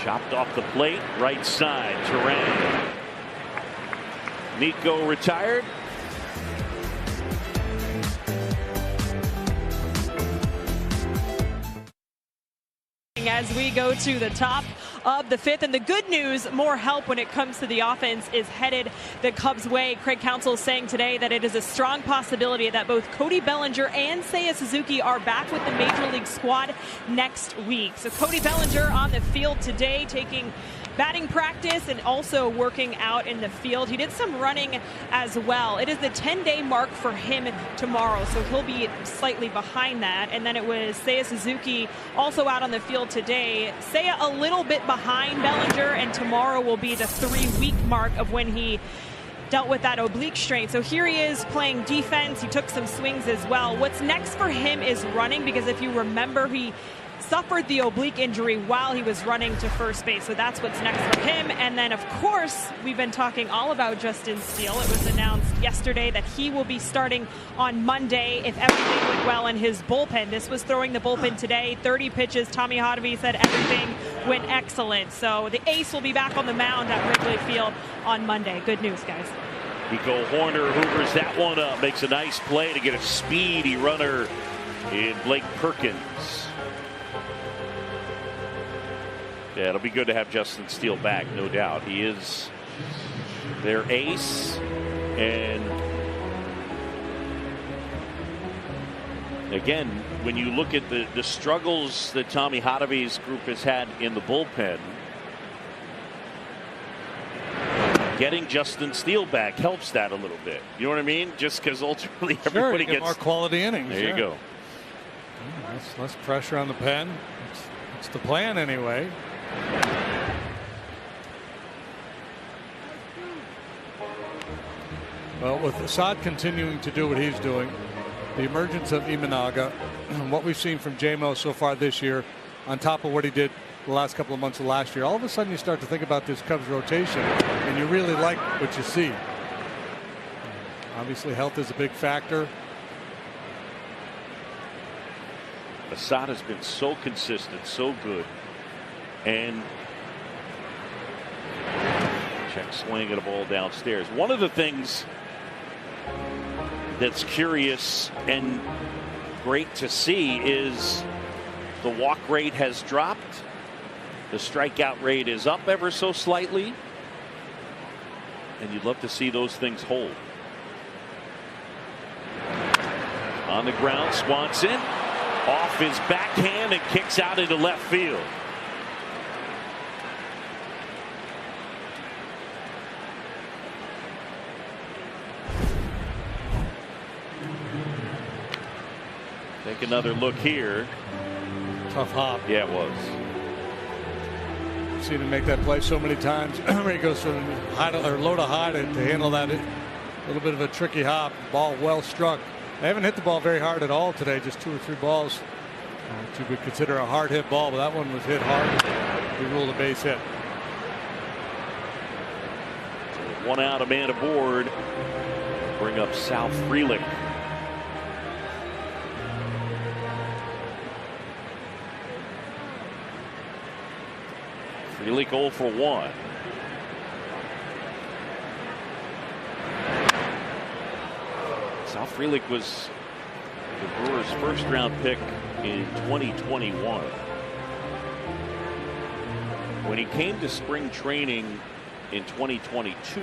Chopped off the plate, right side, Turan. Nico retired. As we go to the top of the 5th, and the good news, more help when it comes to the offense is headed the Cubs' way. Craig Counsell saying today that it is a strong possibility that both Cody Bellinger and Seiya Suzuki are back with the Major League squad next week. So Cody Bellinger on the field today, taking batting practice and also working out in the field. He did some running as well. It is the 10-day mark for him tomorrow, so he'll be slightly behind that. And then it was Seiya Suzuki also out on the field today. Seiya a little bit behind Bellinger, and tomorrow will be the 3-week mark of when he dealt with that oblique strain. So here he is playing defense. He took some swings as well. What's next for him is running, because if you remember, he suffered the oblique injury while he was running to first base. So that's what's next for him. And then, of course, we've been talking all about Justin Steele. It was announced yesterday that he will be starting on Monday if everything went well in his bullpen. This was throwing the bullpen today. 30 pitches. Tommy Hotovy said everything went excellent. So the ace will be back on the mound at Wrigley Field on Monday. Good news, guys. Nico Horner hoovers that one up. Makes a nice play to get a speedy runner in Blake Perkins. Yeah, it'll be good to have Justin Steele back, no doubt. He is their ace, and again, when you look at the struggles that Tommy Hotovy's group has had in the bullpen, getting Justin Steele back helps that a little bit. You know what I mean? Just because ultimately everybody gets more quality innings. There you go. Less pressure on the pen. It's the plan anyway. Well, with Assad continuing to do what he's doing, the emergence of Imanaga, what we've seen from JMO so far this year, on top of what he did the last couple of months of last year, all of a sudden you start to think about this Cubs rotation, and you really like what you see. Obviously, health is a big factor. Assad has been so consistent, so good. And check swing at a ball downstairs. One of the things that's curious, and great to see is the walk rate has dropped. The strikeout rate is up ever so slightly. And you'd love to see those things hold. On the ground, Swanson off his backhand and kicks out into left field. Take another look here. Tough hop. Yeah, it was. Seen him make that play so many times. Where he goes from high to, or low to high to handle that little bit of a tricky hop. Ball well struck. They haven't hit the ball very hard at all today. Just 2 or 3 balls which you would consider a hard hit ball, but that one was hit hard. We ruled a base hit. So 1 out, a man aboard. Bring up Sal Frelick. Frelick 0 for 1. Sal Frelick was the Brewers' first-round pick in 2021. When he came to spring training in 2022,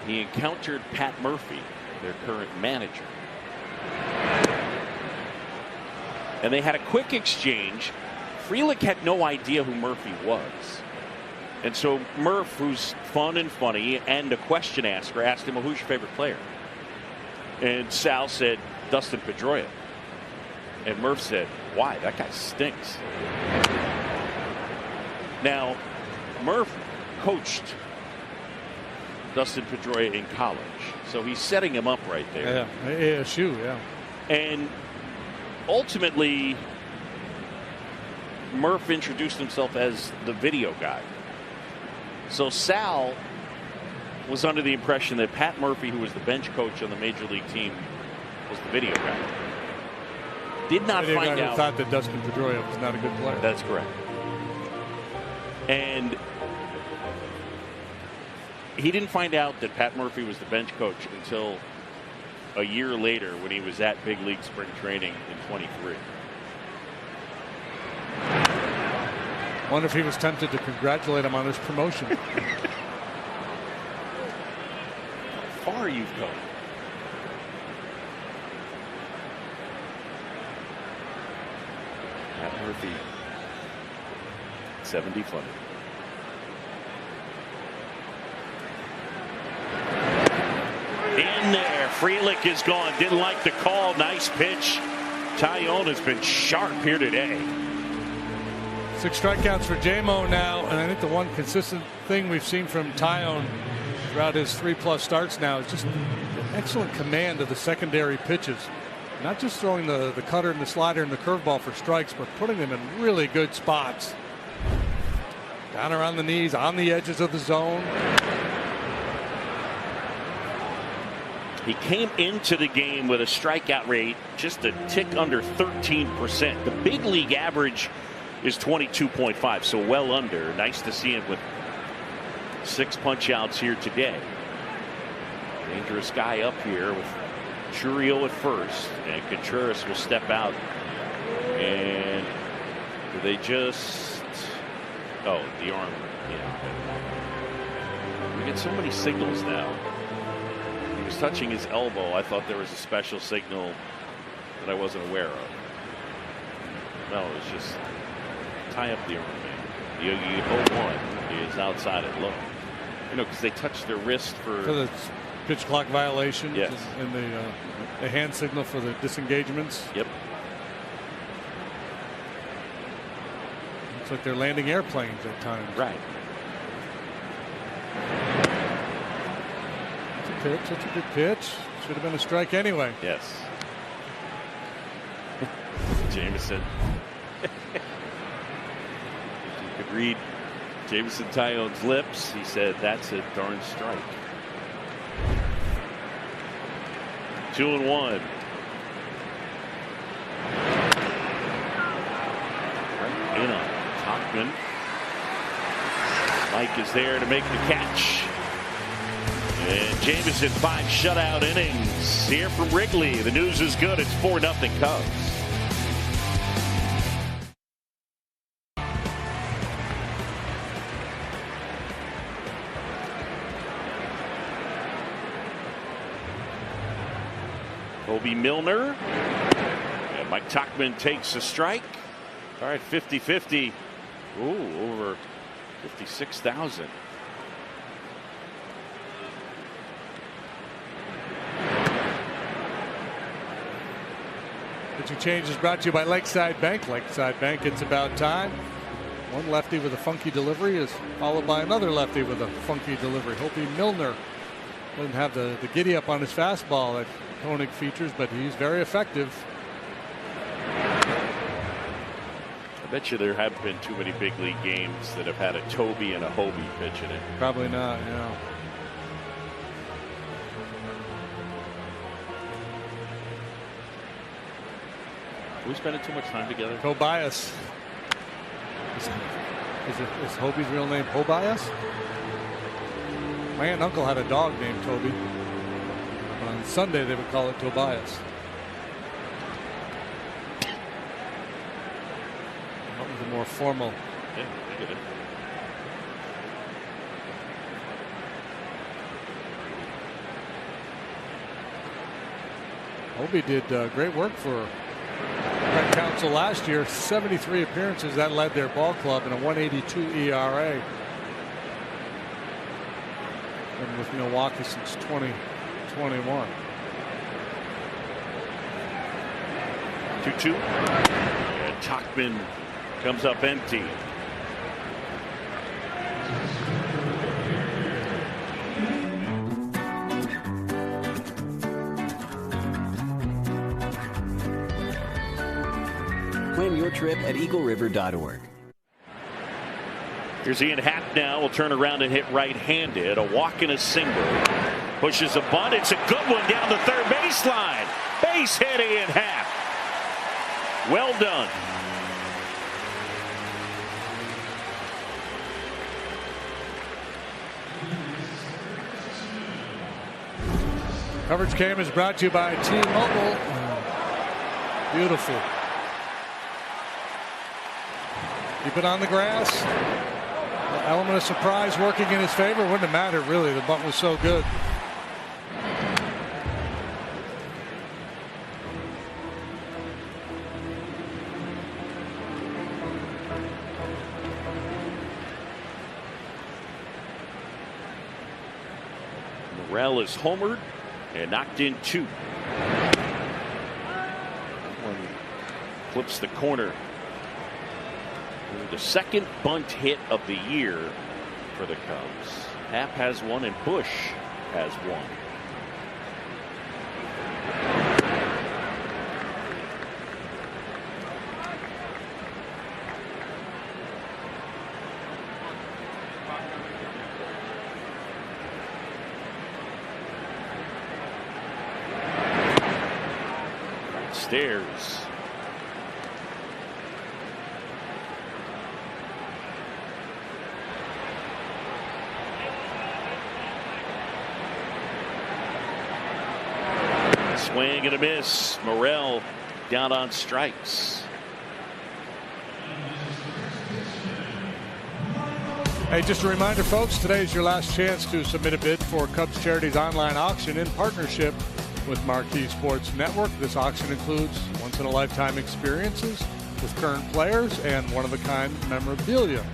he encountered Pat Murphy, their current manager. And they had a quick exchange. Frelick had no idea who Murphy was. And so Murph, who's fun and funny and a question asker, asked him, well, who's your favorite player? And Sal said, Dustin Pedroia. And Murph said, why? That guy stinks. Now, Murph coached Dustin Pedroia in college. So he's setting him up right there. Yeah, ASU, yeah. And ultimately, Murph introduced himself as the video guy. So Sal was under the impression that Pat Murphy, who was the bench coach on the major league team, was the video guy. Did not find out. Thought that Dustin Pedroia was not a good player. That's correct. And he didn't find out that Pat Murphy was the bench coach until a year later when he was at big league spring training in 23. Wonder if he was tempted to congratulate him on his promotion. How far you've come. Pat Murphy, 70 funny. In there, Frelick is gone. Didn't like the call. Nice pitch. Tyone has been sharp here today. 6 strikeouts for J-Mo now, and I think the one consistent thing we've seen from Tyone throughout his 3+ starts now is just excellent command of the secondary pitches. Not just throwing the cutter and the slider and the curveball for strikes, but putting them in really good spots. Down around the knees, on the edges of the zone. He came into the game with a strikeout rate just a tick under 13%. The big league average is 22.5, so well under. Nice to see him with 6 punch outs here today. Dangerous guy up here with Churio at first, and Contreras will step out. And they just, oh, the arm. Yeah. We get so many signals now. He was touching his elbow. I thought there was a special signal that I wasn't aware of. No, it was just tie up the arm, man. The 0-1 is outside at low. You know, because they touched their wrist for the pitch clock violation. Yes. And the hand signal for the disengagements. Yep. Looks like they're landing airplanes at times. Right. That's a pitch. That's a good pitch. Should have been a strike anyway. Yes. Jameson. If you could read Jameson Tyone's lips, he said, that's a darn strike. 2-1. Right in on Tauchman. Mike is there to make the catch. And Jameson 5 shutout innings here from Wrigley. The news is good. It's 4-0 Cubs. Kobe Milner. And Mike Tauchman takes a strike. All right, 50-50. Ooh, over 56,000. Pitching change is brought to you by Lakeside Bank. Lakeside Bank, it's about time. One lefty with a funky delivery is followed by another lefty with a funky delivery. Kobe Milner doesn't have the giddy up on his fastball that Koenig features, but he's very effective. I bet you there haven't been too many big league games that have had a Toby and a Hobie pitching it. Probably not, yeah. Are we spending too much time together? Tobias. Is Hobie's real name Tobias? My aunt and uncle had a dog named Toby. On Sunday they would call it Tobias. That was a more formal. Yeah, I get it. Hobie did great work for Red Council last year. 73 appearances, that led their ball club in a 1.82 ERA. Been with Milwaukee since 2021. 2-2. And Tauchman comes up empty. Plan your trip at eagleriver.org. Here's Ian Happ now. Will turn around and hit right-handed. A walk and a single. Pushes a bunt. It's a good one down the third baseline. Base hit, Ian Happ. Well done. Coverage Cam is brought to you by T-Mobile. Beautiful. Keep it on the grass. The element of surprise working in his favor. Wouldn't have mattered really. The bunt was so good. Morel is homered and knocked in 2. One flips the corner. The second bunt hit of the year for the Cubs. Happ has one and Bush has one. Stairs. Swing and a miss. Morel down on strikes. Hey, just a reminder, folks, today is your last chance to submit a bid for Cubs Charities online auction in partnership with Marquee Sports Network. This auction includes once-in-a-lifetime experiences with current players and one-of-a-kind memorabilia.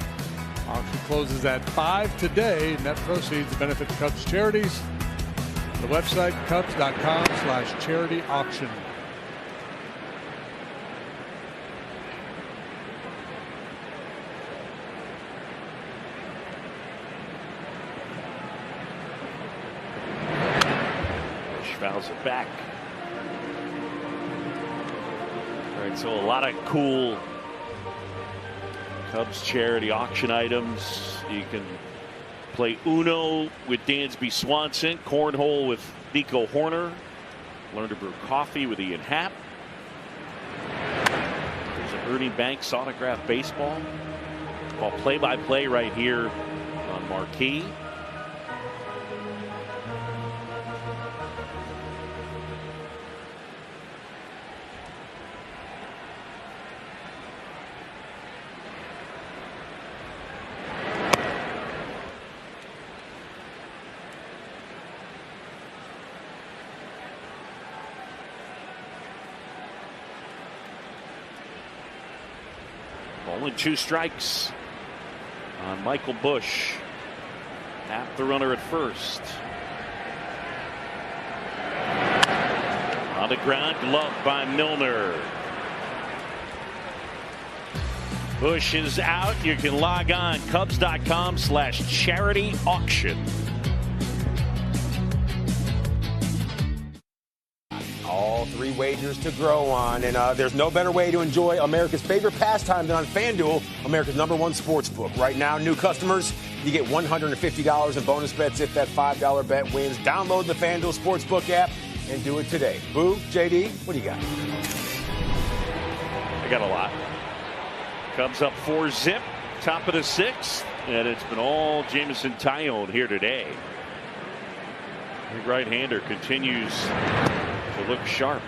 Auction closes at 5 today. Net proceeds benefit Cubs Charities. The website, cubs.com/charity auction. Fouls it back. All right, so a lot of cool Cubs charity auction items. You can play Uno with Dansby Swanson, Cornhole with Nico Horner, learn to brew coffee with Ian Happ. There's an Ernie Banks autographed baseball. Play-by-play right here on Marquee. Only 2 strikes on Michael Busch. Half the runner at first. On the ground, glove by Milner. Busch is out. You can log on Cubs.com/charity auction. All 3 wagers to grow on, and there's no better way to enjoy America's favorite pastime than on FanDuel, America's #1 sports book. Right now, new customers, you get $150 in bonus bets if that $5 bet wins. Download the FanDuel Sportsbook app and do it today. Boo, JD, what do you got? I got a lot. Cubs up 4-zip, top of the 6th, and it's been all Jameson Taillon here today. The right-hander continues to look sharp.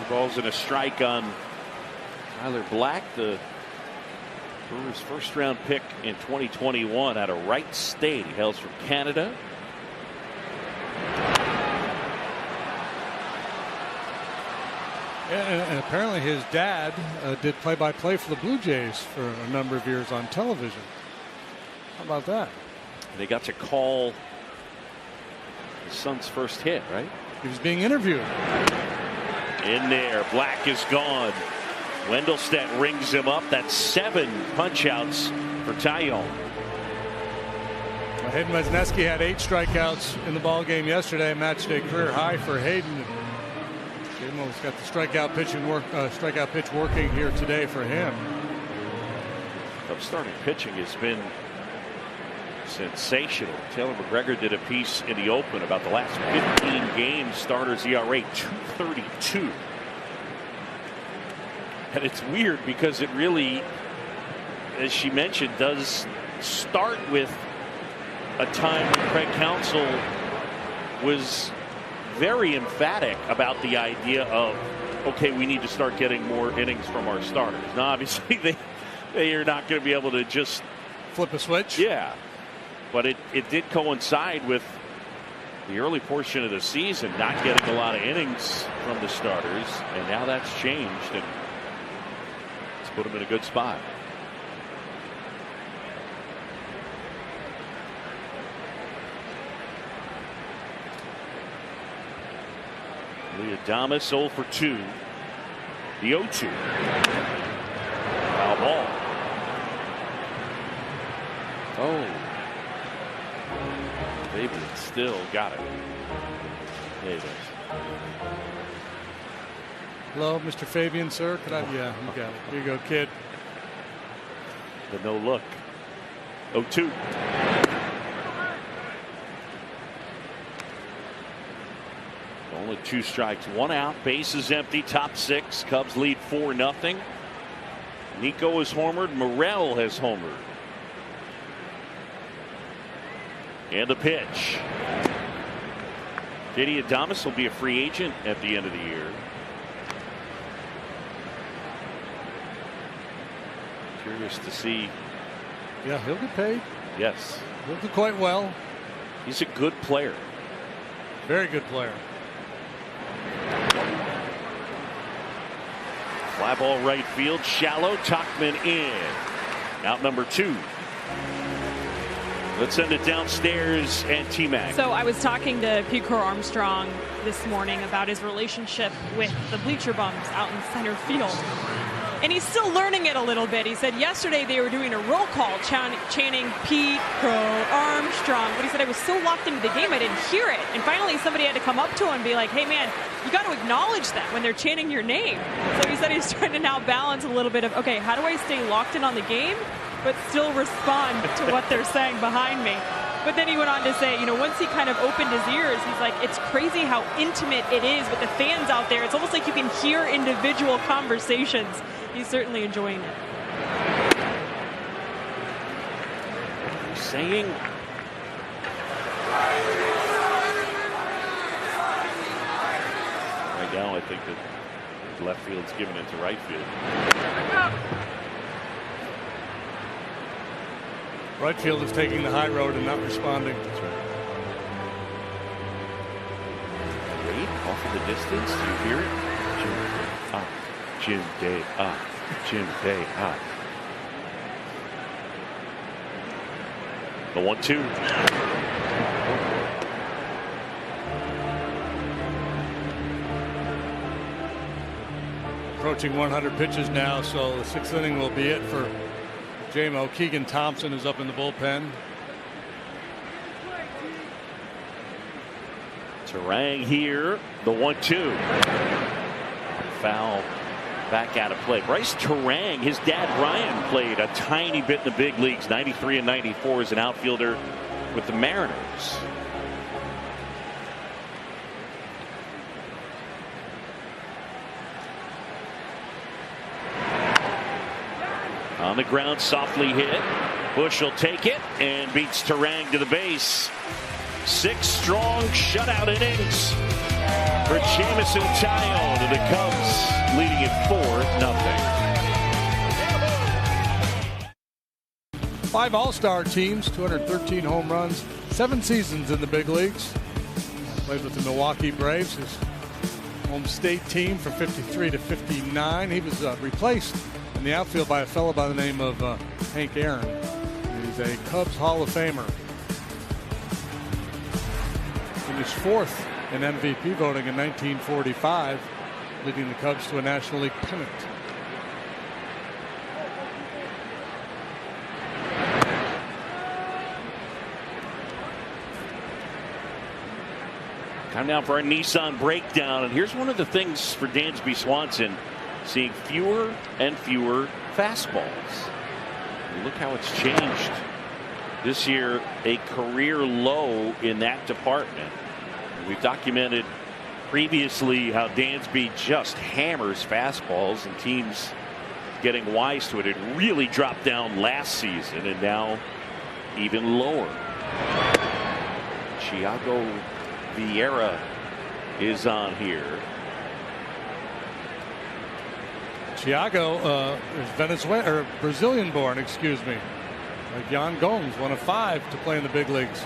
Balls and a strike on Tyler Black, the Brewers' first-round pick in 2021 out of Wright State. He hails from Canada. And apparently his dad did play-by-play for the Blue Jays for a number of years on television. How about that? They got to call his son's first hit, right? He was being interviewed. In there, Black is gone. Wendelstedt rings him up. That's 7 punch-outs for Taillon. Well, Hayden Wesneski had 8 strikeouts in the ball game yesterday, matched a career high for Hayden. Hayden's got the strikeout pitch working here today for him. Cubs starting pitching has been sensational. Taylor McGregor did a piece in the Open about the last 15 games. Starters ERA 2.32. And it's weird because it really, as she mentioned, does start with a time when Craig Counsell was very emphatic about the idea of, okay, we need to start getting more innings from our starters. Now, obviously, they are not going to be able to just flip a switch. Yeah. But it did coincide with the early portion of the season not getting a lot of innings from the starters, and now that's changed, and it's put them in a good spot. Adames 0 for 2. The 0-2. Foul ball. Oh. Fabian still got it. There it is. Hello, Mr. Fabian, sir. Could I? Yeah, you got it. Here you go, kid. The no look. 0-2. Only 2 strikes, 1 out, bases empty, top 6. Cubs lead 4-0. Nico has homered. Morel has homered. And the pitch. JD Adames will be a free agent at the end of the year. Curious to see. Yeah, he'll get paid. Yes. He'll do quite well. He's a good player. Very good player. Fly ball right field, shallow. Tauchman in. Out number 2. Let's send it downstairs and T-Mac. So I was talking to Pete Armstrong this morning about his relationship with the bleacher bums out in center field. And he's still learning it a little bit. He said yesterday they were doing a roll call chanting Pete Armstrong. But he said I was so locked into the game I didn't hear it. And finally somebody had to come up to him and be like, hey man, you got to acknowledge them when they're chanting your name. So he said he's trying to now balance a little bit of, okay, how do I stay locked in on the game but still respond to what they're saying behind me? But then he went on to say, you know, once he kind of opened his ears, he's like, it's crazy how intimate it is with the fans out there. It's almost like you can hear individual conversations. He's certainly enjoying it. Saying right now, I think that left field's giving it to right field. Right field is taking the high road and not responding. That's right. Wait, off in the distance. Do you hear it? Jim Day. Jim Day. The 1-2. Approaching 100 pitches now, so the 6th inning will be it for J-Mo. Keegan Thompson is up in the bullpen. Turang here. The 1-2. Foul back out of play. Bryce Turang, his dad Ryan played a tiny bit in the big leagues, 93 and 94 as an outfielder with the Mariners. On the ground, softly hit. Bush will take it and beats Turang to the base. 6 strong shutout innings for Jameson Taillon, and the Cubs leading it 4-0. 5 All-Star teams, 213 home runs, 7 seasons in the big leagues. Played with the Milwaukee Braves, his home state team, from 53 to 59. He was replaced in the outfield by a fellow by the name of Hank Aaron. He's a Cubs Hall of Famer. Finished 4th in MVP voting in 1945, leading the Cubs to a National League pennant. Time now for our Nissan breakdown, and here's one of the things for Dansby Swanson, seeing fewer and fewer fastballs. Look how it's changed this year, a career low in that department. We've documented previously how Dansby just hammers fastballs and teams getting wise to it. It really dropped down last season and now even lower. Thiago Vieira is on here. Thiago is Venezuelan or Brazilian born, excuse me. Like Yan Gomes, one of 5 to play in the big leagues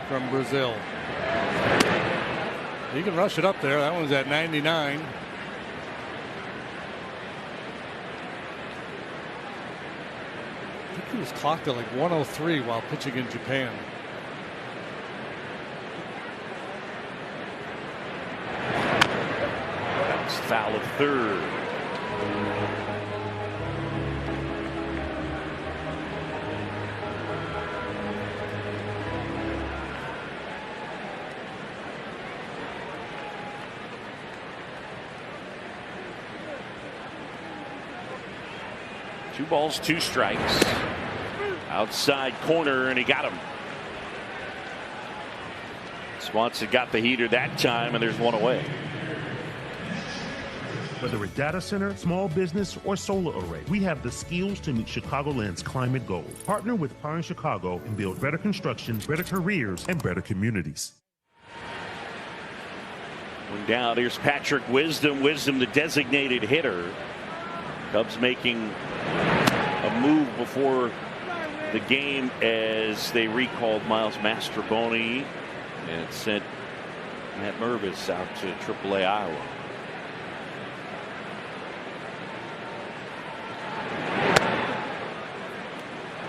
from Brazil. He can rush it up there. That one's at 99. I think he was clocked at like 103 while pitching in Japan. That's foul of third. Two balls, 2 strikes. Outside corner, and he got him. Swanson got the heater that time, and there's one away. Whether a data center, small business, or solar array, we have the skills to meet Chicagoland's climate goals. Partner with Power in Chicago and build better construction, better careers, and better communities. One down, here's Patrick Wisdom. Wisdom, the designated hitter. Cubs making a move before the game as they recalled Miles Mastrobuoni and sent Matt Mervis out to AAA Iowa.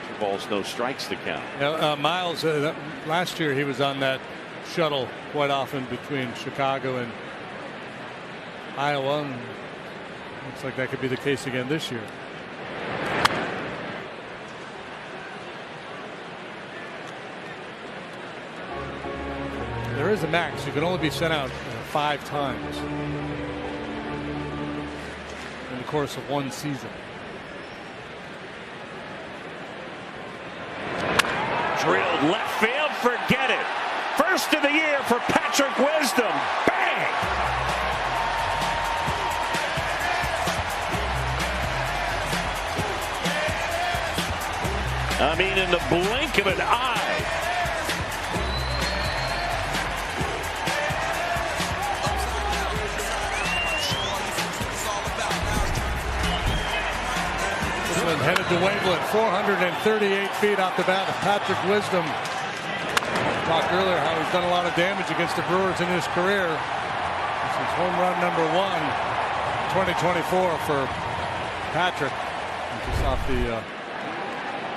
Two balls, no strikes to count. Miles, last year he was on that shuttle quite often between Chicago and Iowa. And looks like that could be the case again this year. There is a max. You can only be sent out 5 times in the course of one season. Drilled left field, forget it. First of the year for Patrick Wisdom. Bang! I mean, in the blink of an eye. This one headed to Waveland, 438 feet off the bat of Patrick Wisdom. Talked earlier how he's done a lot of damage against the Brewers in his career. This is home run number 1, 2024 for Patrick. Just off the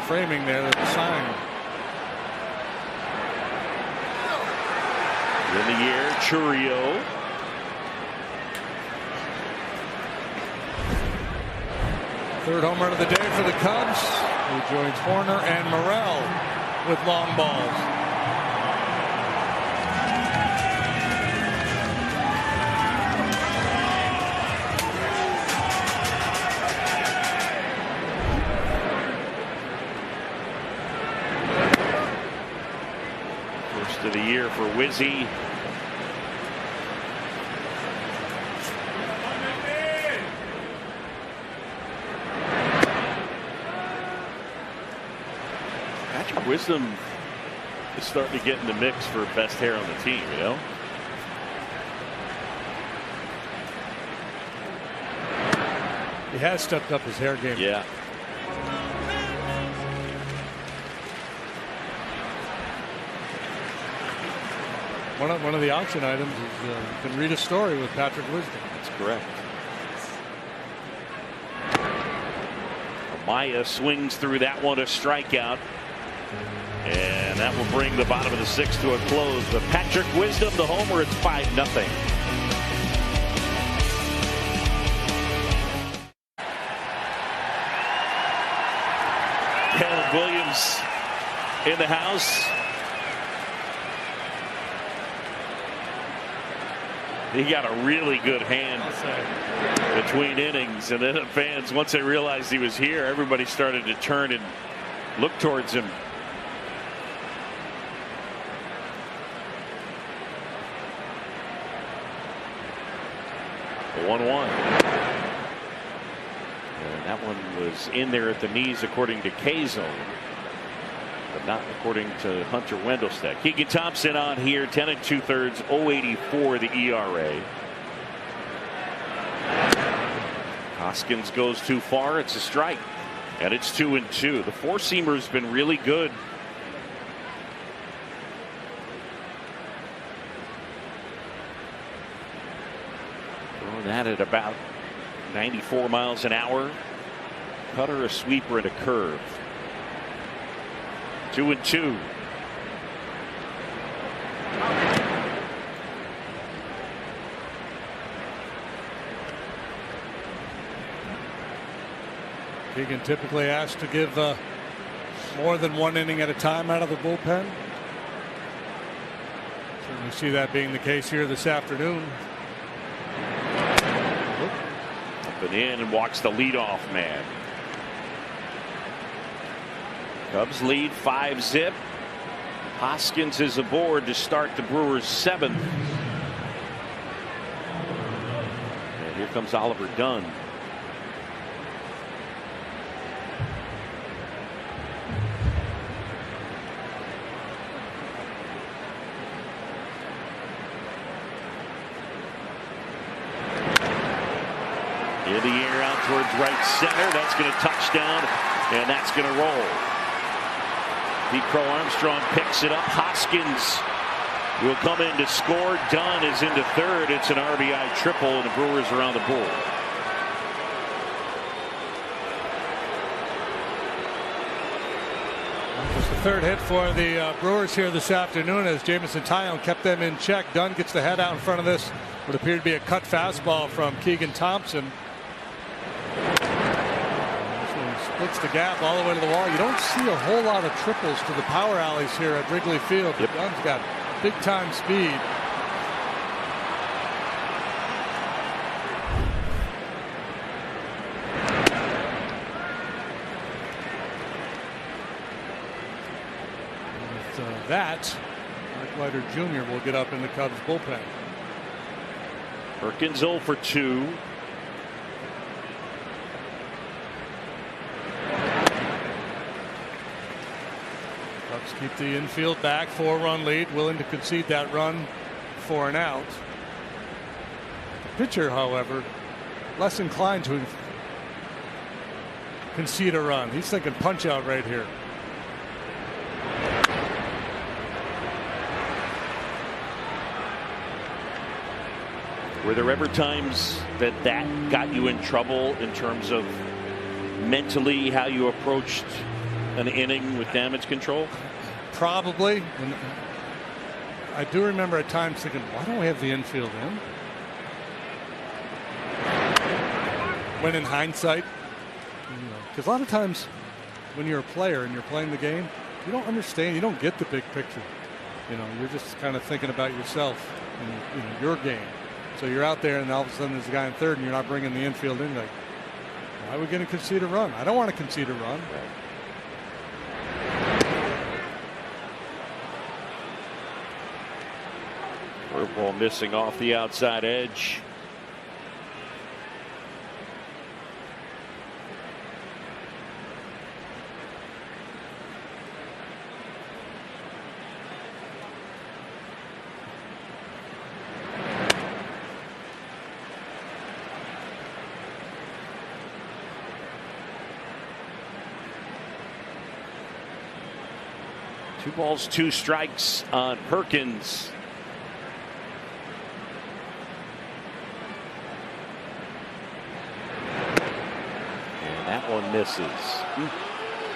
framing there, the sign. In the air, Churio. Third home run of the day for the Cubs. He joins Horner and Morel with long balls. Of the year for Wizzy. Patrick Wisdom is starting to get in the mix for best hair on the team, you know. He has stepped up his hair game. Yeah. One of the auction items is you can read a story with Patrick Wisdom. That's correct. Maya swings through that one, a strikeout. And that will bring the bottom of the 6th to a close. But Patrick Wisdom, the homer, it's 5-0. Caleb Williams in the house. He got a really good hand between innings, and then the fans, once they realized he was here, everybody started to turn and look towards him. The 1-1. And that one was in there at the knees, according to K-Zone, but not according to Hunter Wendelstedt. Keegan Thompson on here, 10 2/3, 0.84 the ERA. Hoskins goes too far. It's a strike, and it's 2-2. The four-seamer's been really good. Throwing that at about 94 miles an hour. Cutter, a sweeper, and a curve. 2-2. Keegan typically asked to give more than one inning at a time out of the bullpen. Certainly see that being the case here this afternoon. Up and in, and walks the leadoff man. Cubs lead 5-0. Hoskins is aboard to start the Brewers' 7th. And here comes Oliver Dunn. In the air out towards right center. That's going to touch down, and that's going to roll. Pete Crow Armstrong picks it up. Hoskins will come in to score. Dunn is into third. It's an RBI triple, and the Brewers are on the board. Just the third hit for the Brewers here this afternoon as Jamison Tyone kept them in check. Dunn gets the head out in front of this. Would appear to be a cut fastball from Keegan Thompson. Splits the gap all the way to the wall. You don't see a whole lot of triples to the power alleys here at Wrigley Field. Yep. Dunn's got big time speed. And with that, Mark Leiter Jr. will get up in the Cubs bullpen. Perkins 0 for 2. Cubs keep the infield back, 4-run lead, willing to concede that run for an out. The pitcher, however, less inclined to concede a run. He's thinking punch out right here. Were there ever times that got you in trouble in terms of mentally how you approached an inning with damage control? Probably. And I do remember at times thinking, why don't we have the infield in? When in hindsight, because a lot of times when you're a player and you're playing the game, you don't understand, you don't get the big picture. You're just kind of thinking about yourself and your game. So you're out there and all of a sudden there's a guy in third and you're not bringing the infield in. Like, why are we going to concede a run? I don't want to concede a run. Curveball missing off the outside edge. Two balls, 2 strikes on Perkins. And that one misses.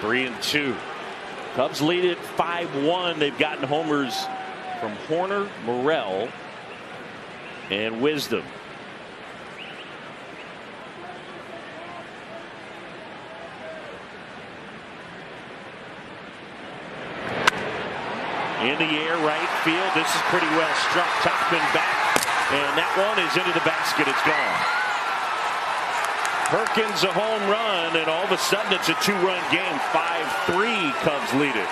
3-2. Cubs lead it 5-1. They've gotten homers from Horner, Morel, and Wisdom. In the air, right field. This is pretty well struck. Topman back, and that one is into the basket. It's gone. Perkins a home run, and all of a sudden it's a 2-run game. 5-3, Cubs lead it.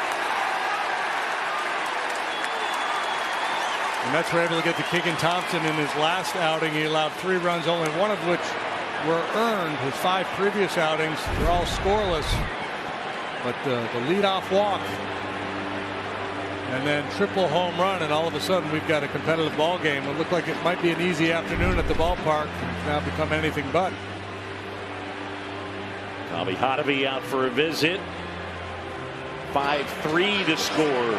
And Mets were able to get to Keegan Thompson in his last outing. He allowed 3 runs, only one of which were earned. His 5 previous outings were all scoreless. But the leadoff walk and then triple home run, and all of a sudden we've got a competitive ball game. It looked like it might be an easy afternoon at the ballpark. It's now become anything but. Tommy Hotovy out for a visit. 5-3 to score.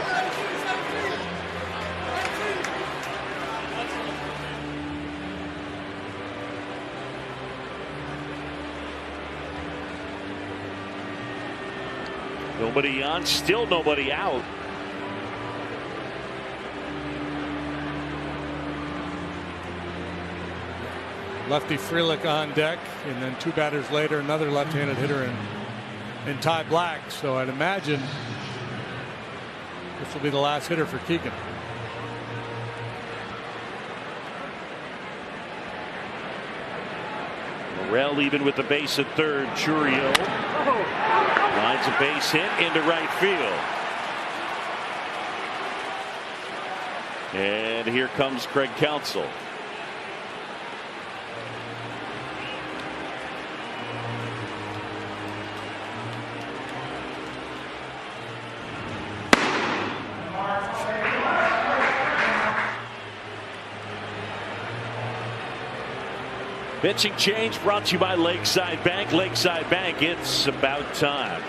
Nobody on, still nobody out. Lefty Frelick on deck, and then 2 batters later, another left-handed hitter in Ty Black. So I'd imagine this will be the last hitter for Keegan. Morel even with the base at third. Churio lines a base hit into right field. And here comes Craig Counsell. Pitching change brought to you by Lakeside Bank. Lakeside Bank, it's about time.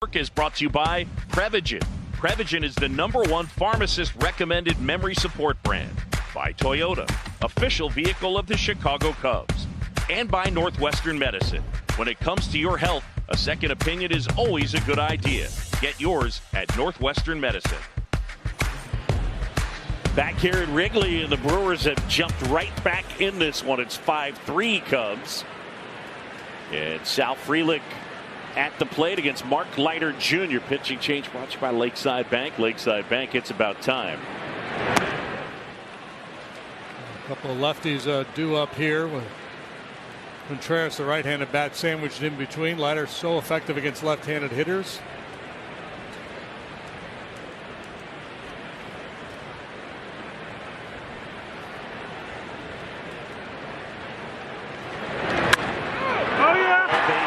Work is brought to you by Prevagen. Prevagen is the #1 pharmacist recommended memory support brand. By Toyota, official vehicle of the Chicago Cubs. And by Northwestern Medicine. When it comes to your health, a second opinion is always a good idea. Get yours at Northwestern Medicine. Back here at Wrigley, and the Brewers have jumped right back in this one. It's 5-3 Cubs. And Sal Frelick at the plate against Mark Leiter Jr. Pitching change brought to you by Lakeside Bank. Lakeside Bank, it's about time. A couple of lefties due up here with Contreras, the right-handed bat sandwiched in between. Leiter so effective against left-handed hitters.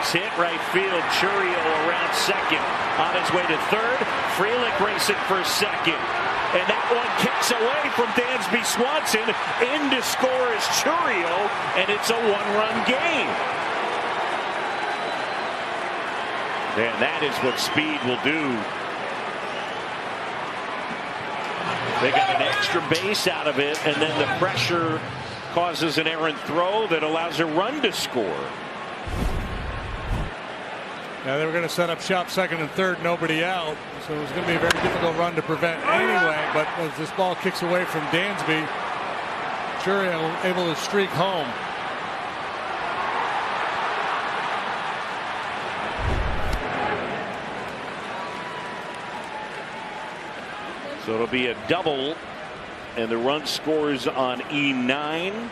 is hit right field. Churio around second. On his way to third. Frelick racing for second. And that one kicks away from Dansby Swanson. In to score is Churio, and it's a one-run game. And that is what speed will do. They got an extra base out of it, and then the pressure causes an errant throw that allows a run to score. Now they were going to set up shop second and third, nobody out. So it was going to be a very difficult run to prevent anyway. But as this ball kicks away from Dansby, Churio able to streak home. So it'll be a double, and the run scores on E9.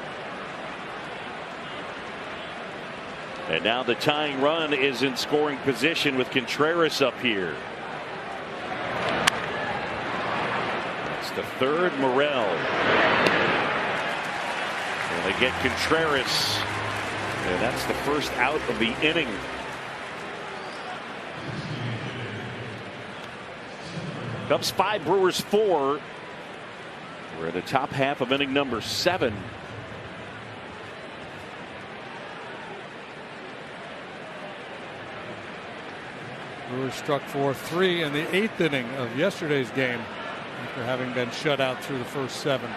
And now the tying run is in scoring position with Contreras up here. That's the third Morel. And they get Contreras. And that's the first out of the inning. Cubs 5, Brewers 4. We're in the top half of inning number 7. Brewers struck for 3 in the 8th inning of yesterday's game after having been shut out through the first 7.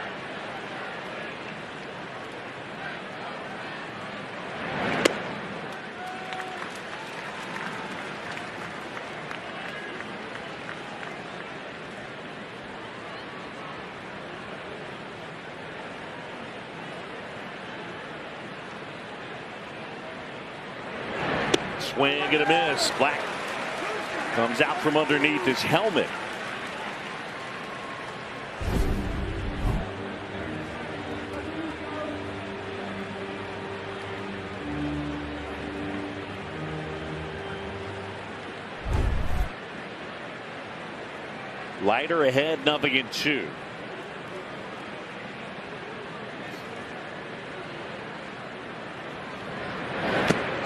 Swing and a miss. Black comes out from underneath his helmet. Leiter ahead, 0-2.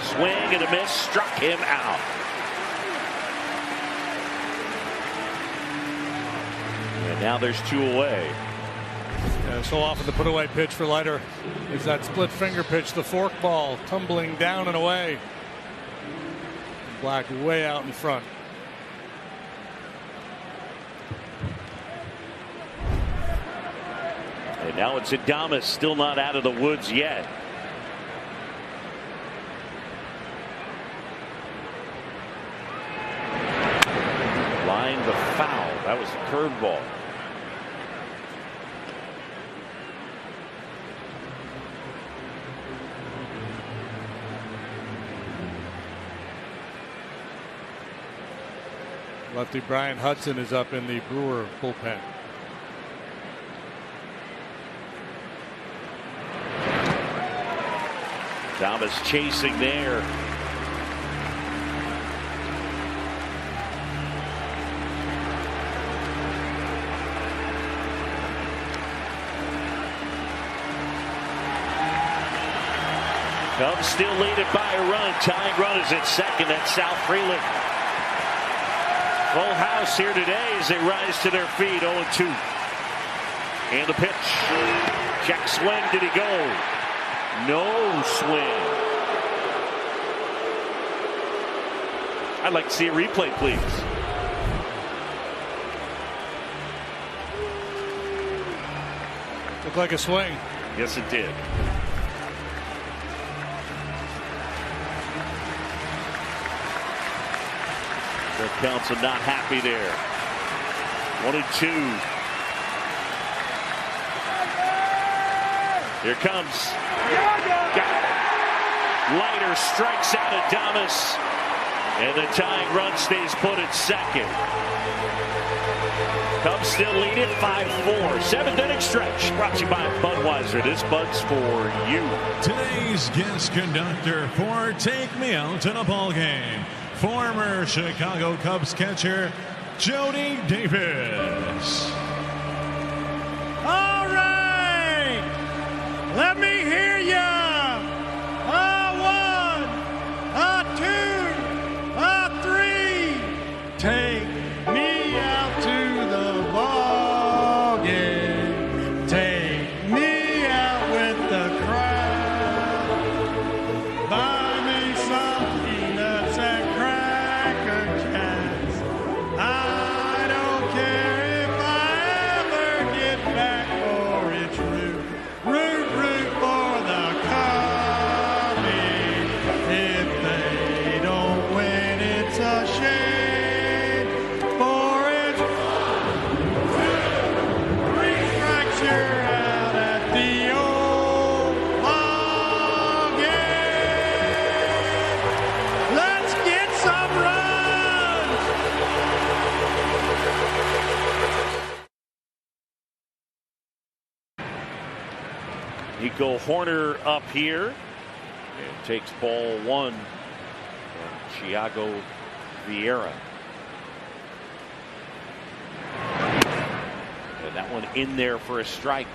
Swing and a miss, struck him out. And now there's 2 away. Yeah, so often the put away pitch for Leiter is that split finger pitch, the fork ball tumbling down and away. Black way out in front. And now it's Adames, still not out of the woods yet. Line the foul. That was the curveball. Lefty Brian Hudson is up in the Brewer bullpen. Thomas chasing there. Cubs still lead it by a run. Tying run is at second. That's Sal Frelick. Full house here today as they rise to their feet. 0-2. And the pitch. Check swing. Did he go? No swing. I'd like to see a replay, please. Looked like a swing. Yes, it did. Rick Council not happy there. 1-2. Here comes. Leiter strikes out Adames, and the tying run stays put at second. Cubs still lead it 5-4. 7th inning stretch brought to you by Budweiser. This Bud's for you. Today's guest conductor for Take Me Out to the Ball Game, former Chicago Cubs catcher Jody Davis. All right, let me hear ya. A 1, a 2. corner up here. And takes ball one from Thiago Vieira. And that one in there for a strike.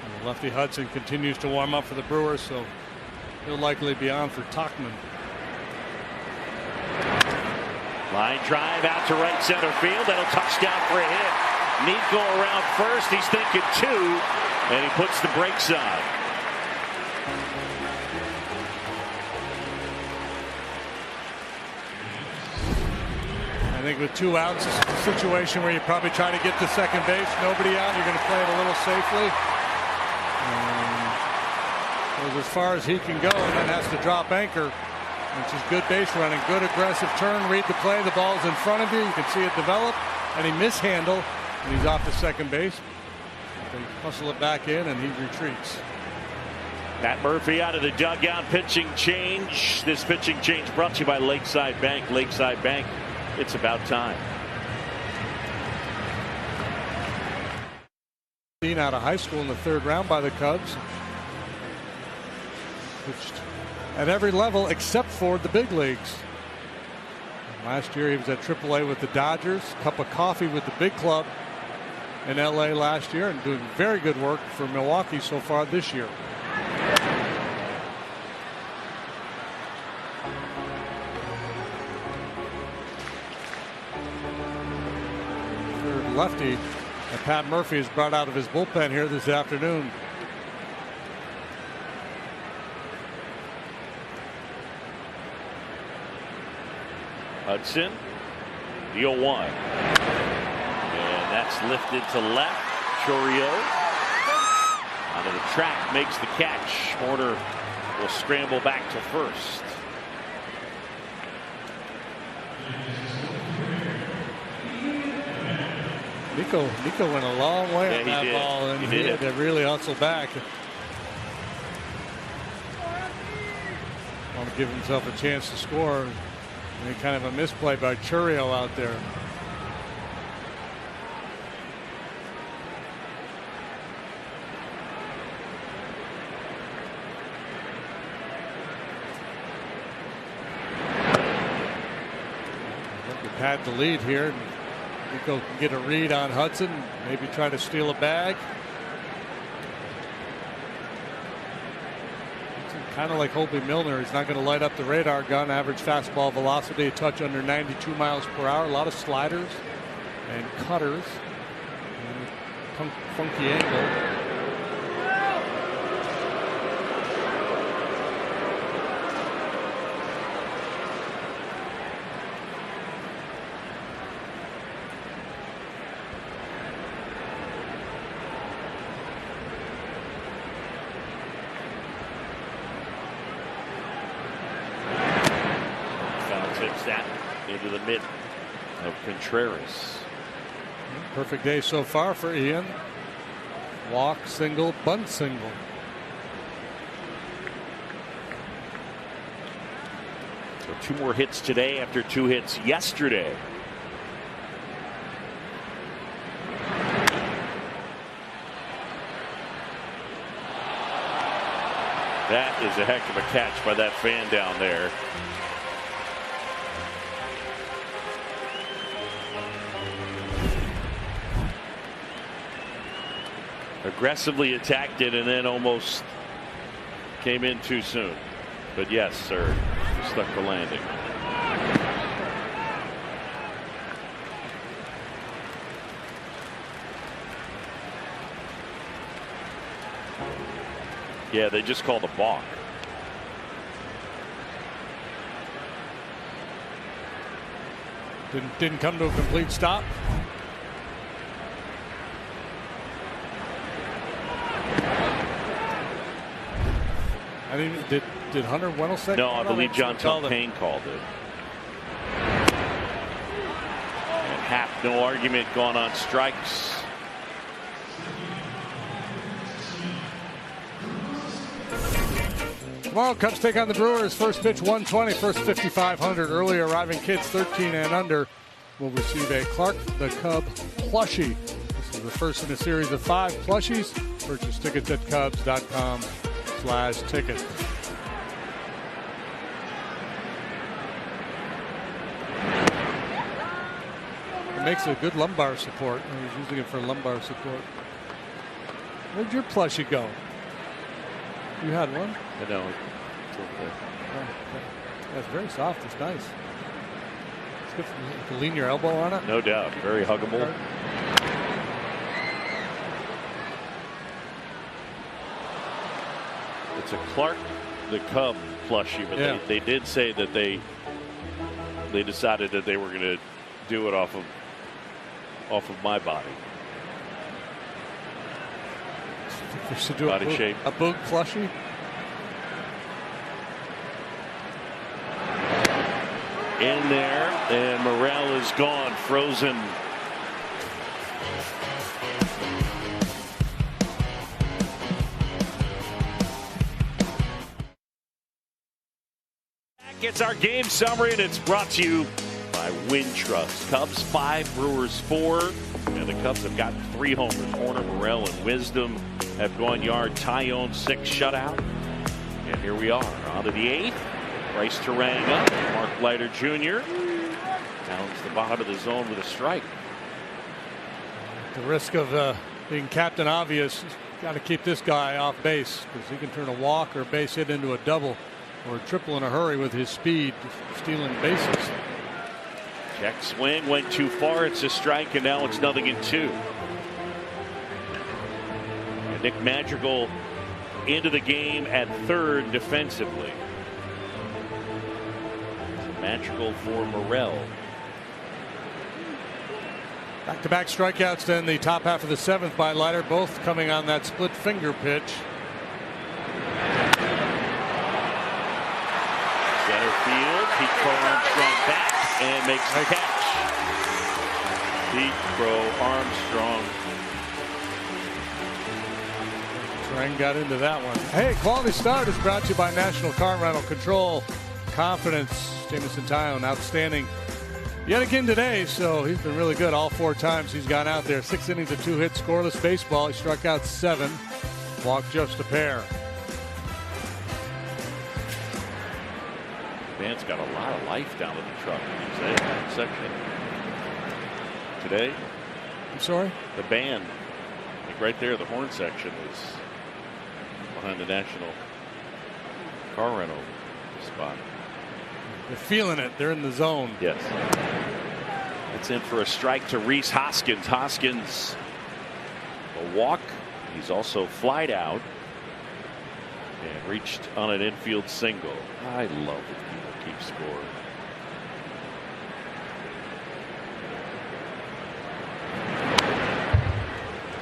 And lefty Hudson continues to warm up for the Brewers, so he'll likely be on for Tauchman. Line drive out to right center field. That'll touchdown for a hit. Nico around first. He's thinking two, and he puts the brakes on. I think with 2 outs, it's a situation where you probably try to get to second base. Nobody out. You're going to play it a little safely. Goes as far as he can go, and then has to drop anchor, which is good base running. Good aggressive turn. Read the play. The ball's in front of you. You can see it develop. And he mishandled, and he's off to second base. They hustle it back in, and he retreats. Pat Murphy out of the dugout. Pitching change. This pitching change brought to you by Lakeside Bank. Lakeside Bank. It's about time. Seen out of high school in the 3rd round by the Cubs. Pitched at every level except for the big leagues. Last year he was at AAA with the Dodgers. Cup of coffee with the big club in LA last year, and doing very good work for Milwaukee so far this year. Third lefty that Pat Murphy has brought out of his bullpen here this afternoon. Hudson, the 0-1. And that's lifted to left. Chourio onto the track, makes the catch. Horner will scramble back to first. Nico went a long way on that ball, and he had to really hustle back. Want to give himself a chance to score. And kind of a misplay by Chourio out there. We've had the lead here. Nico can get a read on Hudson, maybe try to steal a bag. Kind of like Holby Milner. He's not going to light up the radar gun. Average fastball velocity, a touch under 92 miles per hour. A lot of sliders and cutters. And funky angle. That into the mid of Contreras. Perfect day so far for Ian. Walk, single, bunt, single. So 2 more hits today after 2 hits yesterday. That is a heck of a catch by that fan down there. Aggressively attacked it and then almost came in too soon. But yes, sir, stuck the landing. Yeah, they just called a balk. Didn't come to a complete stop. I didn't. Did Hunter Wendelstedt? No, I believe John Payne called it. And Happ, no argument, gone on strikes. Tomorrow, Cubs take on the Brewers. First pitch 120, first 5,500. Early arriving kids 13 and under will receive a Clark the Cub plushie. This is the first in a series of 5 plushies. Purchase tickets at Cubs.com/ticket. It makes a good lumbar support. I was using it for lumbar support. Where'd your plushie go? You had one? No, it's okay. Oh, okay. That's very soft. It's nice. It's good for you. You can lean your elbow on it. No doubt. Very huggable. It's a Clark the Cub plushie, but they did say that they decided that they were going to do it off of my body. We should do body shape. A Boog plushie. In there, and Morel is gone, frozen. It's our game summary, and it's brought to you by Wintrust. Cubs 5, Brewers 4, and the Cubs have gotten 3 homers. Horner, Morel, and Wisdom have gone yard. Tyone 6 shutout. And here we are, on to the 8th. Bryce Terang up. Mark Leiter Jr. Pounds the bottom of the zone with a strike. The risk of being Captain Obvious, got to keep this guy off base because he can turn a walk or a base hit into a double or a triple in a hurry with his speed, stealing bases. Check swing, went too far. It's a strike, and now it's 0-2. And Nick Madrigal into the game at third defensively. Madrigal for Morel. Back-to-back strikeouts then the top half of the 7th by Leiter, both coming on that split finger pitch. Center field, Pete Crow Armstrong back and makes the catch. Pete Crow Armstrong. Terang got into that one. Hey, Quality Start is brought to you by National Car Rental. Control, confidence. Jameson Tyone, outstanding yet again today, so he's been really good all 4 times he's gone out there. 6 innings of 2 hits, scoreless baseball. He struck out 7, walked just a pair. Band's got a lot of life down in the truck. Section today. I'm sorry? The band, like right there, the horn section is behind the National Car Rental spot. They're feeling it. They're in the zone. Yes. It's in for a strike to Rhys Hoskins. Hoskins a walk. He's also flied out and reached on an infield single. I love it. People keep scoring.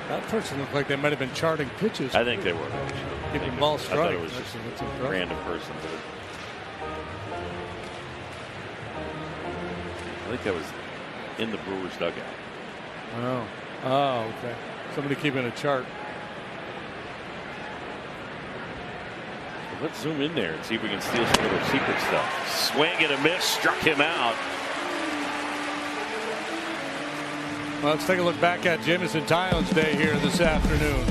That person looked like they might have been charting pitches. I think they were. Keeping the ball strike. I thought it was just a random person. I think that was in the Brewers dugout. Oh, okay. Somebody keeping a chart. Well, let's zoom in there and see if we can steal some of their secret stuff. Swing and a miss, struck him out. Well, let's take a look back at Jameson Tyone's day here this afternoon.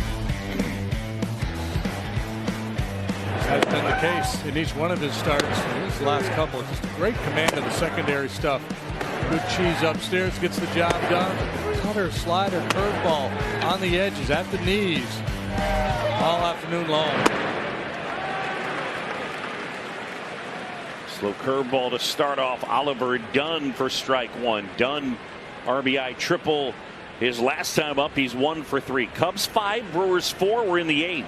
Has been the case in each one of his starts. His last couple, just great command of the secondary stuff. Good cheese upstairs, gets the job done. Cutter, slider, curveball on the edges, at the knees, all afternoon long. Slow curveball to start off. Oliver Dunn for strike 1. Dunn RBI triple his last time up. He's 1 for 3. Cubs 5, Brewers 4. We're in the 8th.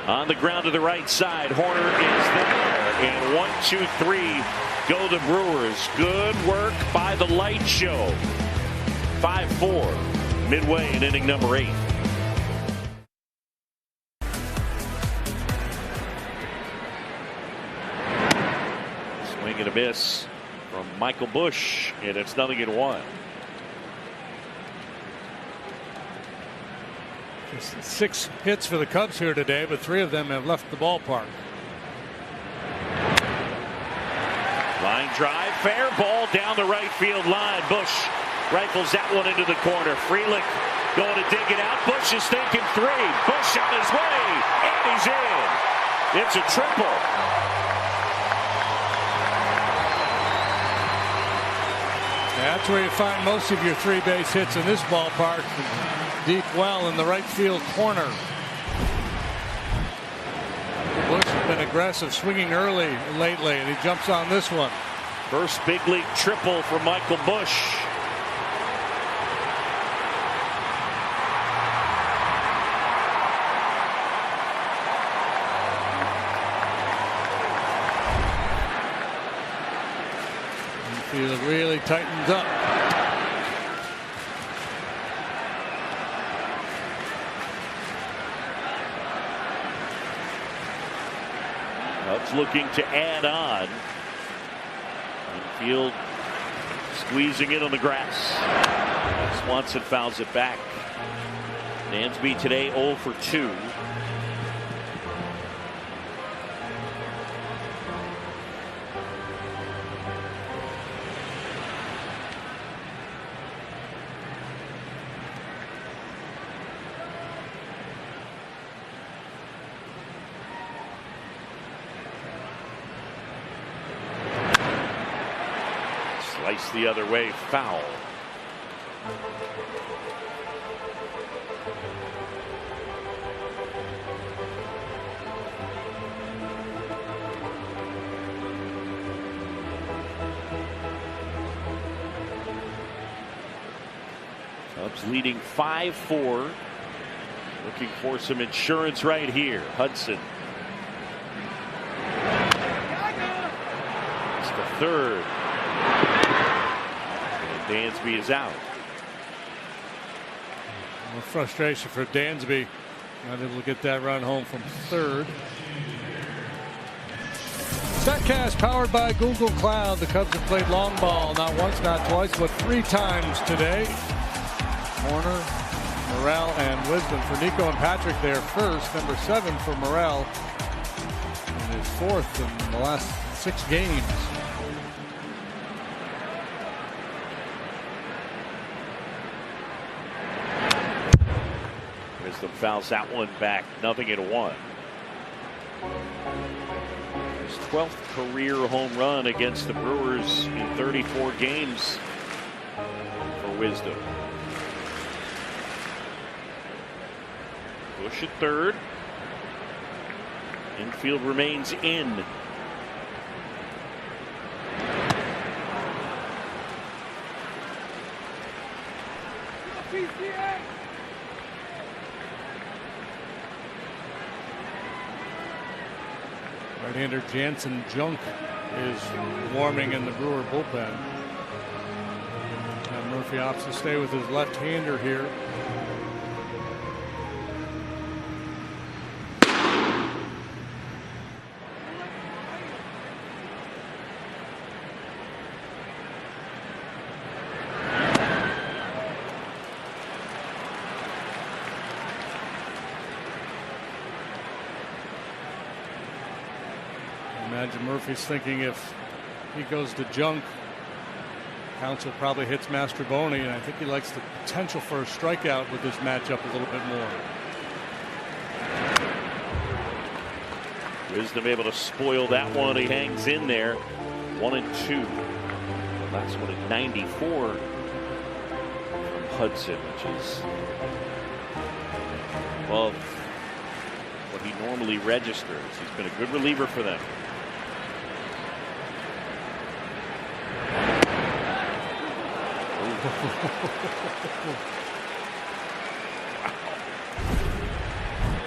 On the ground to the right side, Horner is there, and 1, 2, 3 go the Brewers. Good work by the Light Show. 5-4 midway in inning number 8. Swing and a miss from Michael Busch, and it's 0-1. 6 hits for the Cubs here today, but 3 of them have left the ballpark. Line drive, fair ball down the right field line. Busch rifles that one into the corner. Frelick Going to dig it out. Bush is thinking 3. Bush on his way. And he's in. It's a triple. That's where you find most of your 3-base hits in this ballpark. Deep well in the right field corner. Bush has been aggressive, swinging early lately, and he jumps on this one. First big league triple for Michael Bush. Field really tightens up. Cubs looking to add on. Infield squeezing in on the grass. Swanson fouls it back. Dansby today 0 for 2. Slice the other way, foul. Cubs leading 5-4. Looking for some insurance right here. Hudson. It's the third. Dansby is out. More frustration for Dansby. Not able to get that run home from third. StatCast powered by Google Cloud. The Cubs have played long ball not once, not twice, but 3 times today. Warner, Morel, and Wisdom for Nico and Patrick there first. Number 7 for Morel. And his 4th in the last 6 games. Wisdom fouls that one back. 0-1. His 12th career home run against the Brewers in 34 games for Wisdom. Bush at third. Infield remains in. Right-hander Jansen Junk is warming in the Brewer bullpen. And Murphy opts to stay with his left-hander here. Imagine Murphy's thinking if he goes to Junk, Counsell probably hits Mastroboni, and I think he likes the potential for a strikeout with this matchup a little bit more. Wisdom able to spoil that one. He hangs in there. 1-2. The last one at 94 from Hudson, which is, well, what he normally registers. He's been a good reliever for them.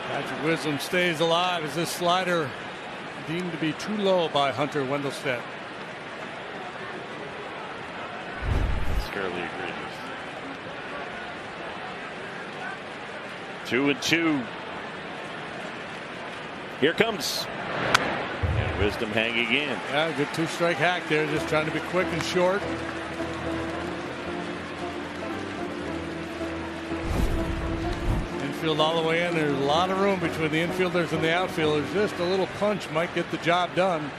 Patrick Wisdom stays alive as this slider deemed to be too low by Hunter Wendelstedt. That's fairly egregious. 2-2. Here comes. And Wisdom hanging in. Yeah, good 2-strike hack there, just trying to be quick and short. Infield all the way in. There's a lot of room between the infielders and the outfielders. Just a little punch might get the job done.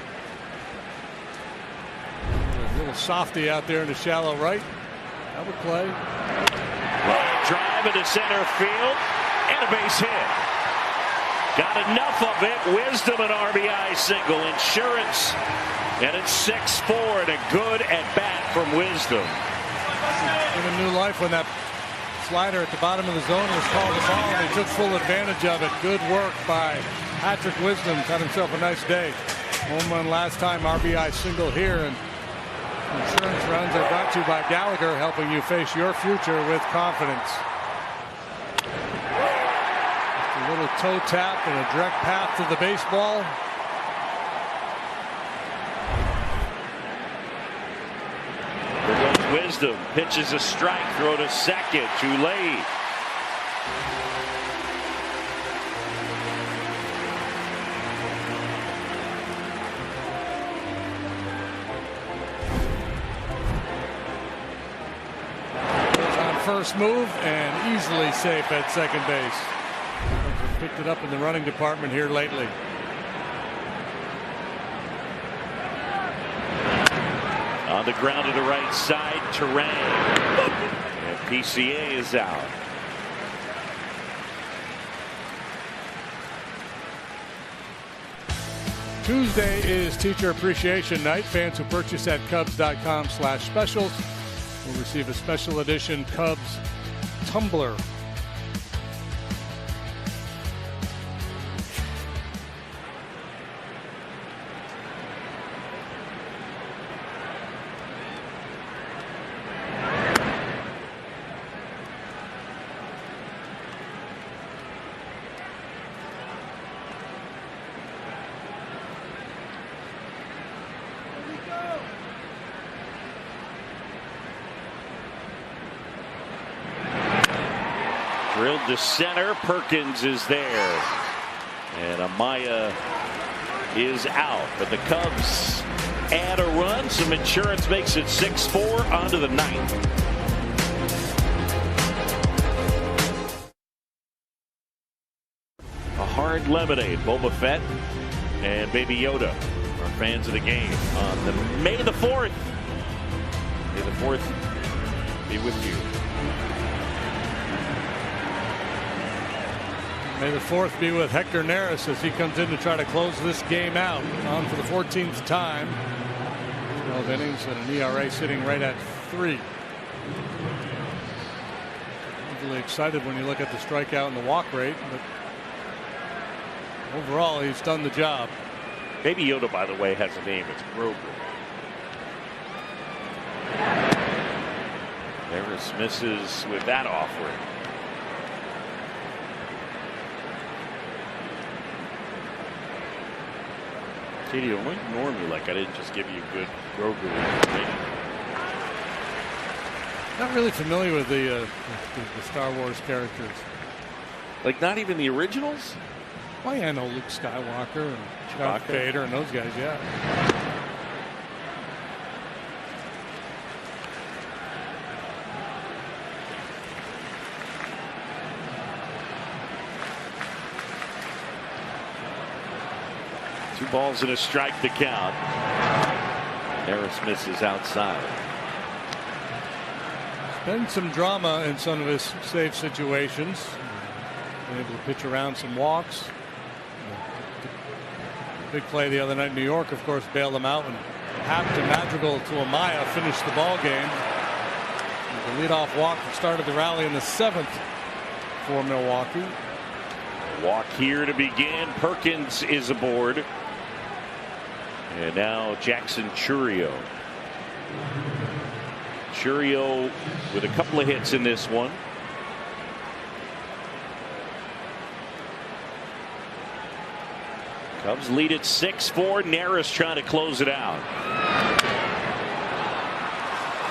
A little softy out there in the shallow right. That would play. Drive drive into center field and a base hit. Got enough of it. Wisdom an RBI single. Insurance. And it's 6-4 and a good at bat from Wisdom. In a new life when that slider at the bottom of the zone was called a ball, and he took full advantage of it. Good work by Patrick Wisdom. Had himself a nice day. Home run last time, RBI single here. And insurance runs are brought to you by Gallagher, helping you face your future with confidence. Just a little toe tap and a direct path to the baseball. Wisdom pitches a strike, throw to second, too late. Goes on first move and easily safe at second base. Picked it up in the running department here lately. On the ground to the right side, Terrain. And PCA is out. Tuesday is Teacher Appreciation Night. Fans who purchase at Cubs.com/specials will receive a special edition Cubs tumbler. Drilled to center. Perkins is there. And Amaya is out. But the Cubs add a run. Some insurance makes it 6-4 onto the ninth. A hard lemonade. Boba Fett and Baby Yoda are fans of the game on the May the 4th. May the 4th be with you. May the 4th be with Hector Neris as he comes in to try to close this game out. On for the 14th time. 12 innings and an ERA sitting right at 3. Really excited when you look at the strikeout and the walk rate, but overall he's done the job. Baby Yoda, by the way, has a name. It's Grogu. Harris misses with that offering. Katie, don't ignore me like I didn't just give you good Grogu information. Not really familiar with the Star Wars characters. Like not even the originals? Well, yeah, I know Luke Skywalker and Chewbacca. Vader and those guys, yeah. Two balls and a strike to count. Harris misses outside. Been some drama in some of his save situations. Been able to pitch around some walks. Big play the other night in New York, of course, bailed him out, and Happ to Madrigal to Amaya finished the ball game. The leadoff walk started the rally in the 7th for Milwaukee. Walk here to begin. Perkins is aboard. And now Jackson Chourio. Chourio with a couple of hits in this one. Cubs lead at 6-4. Neris trying to close it out.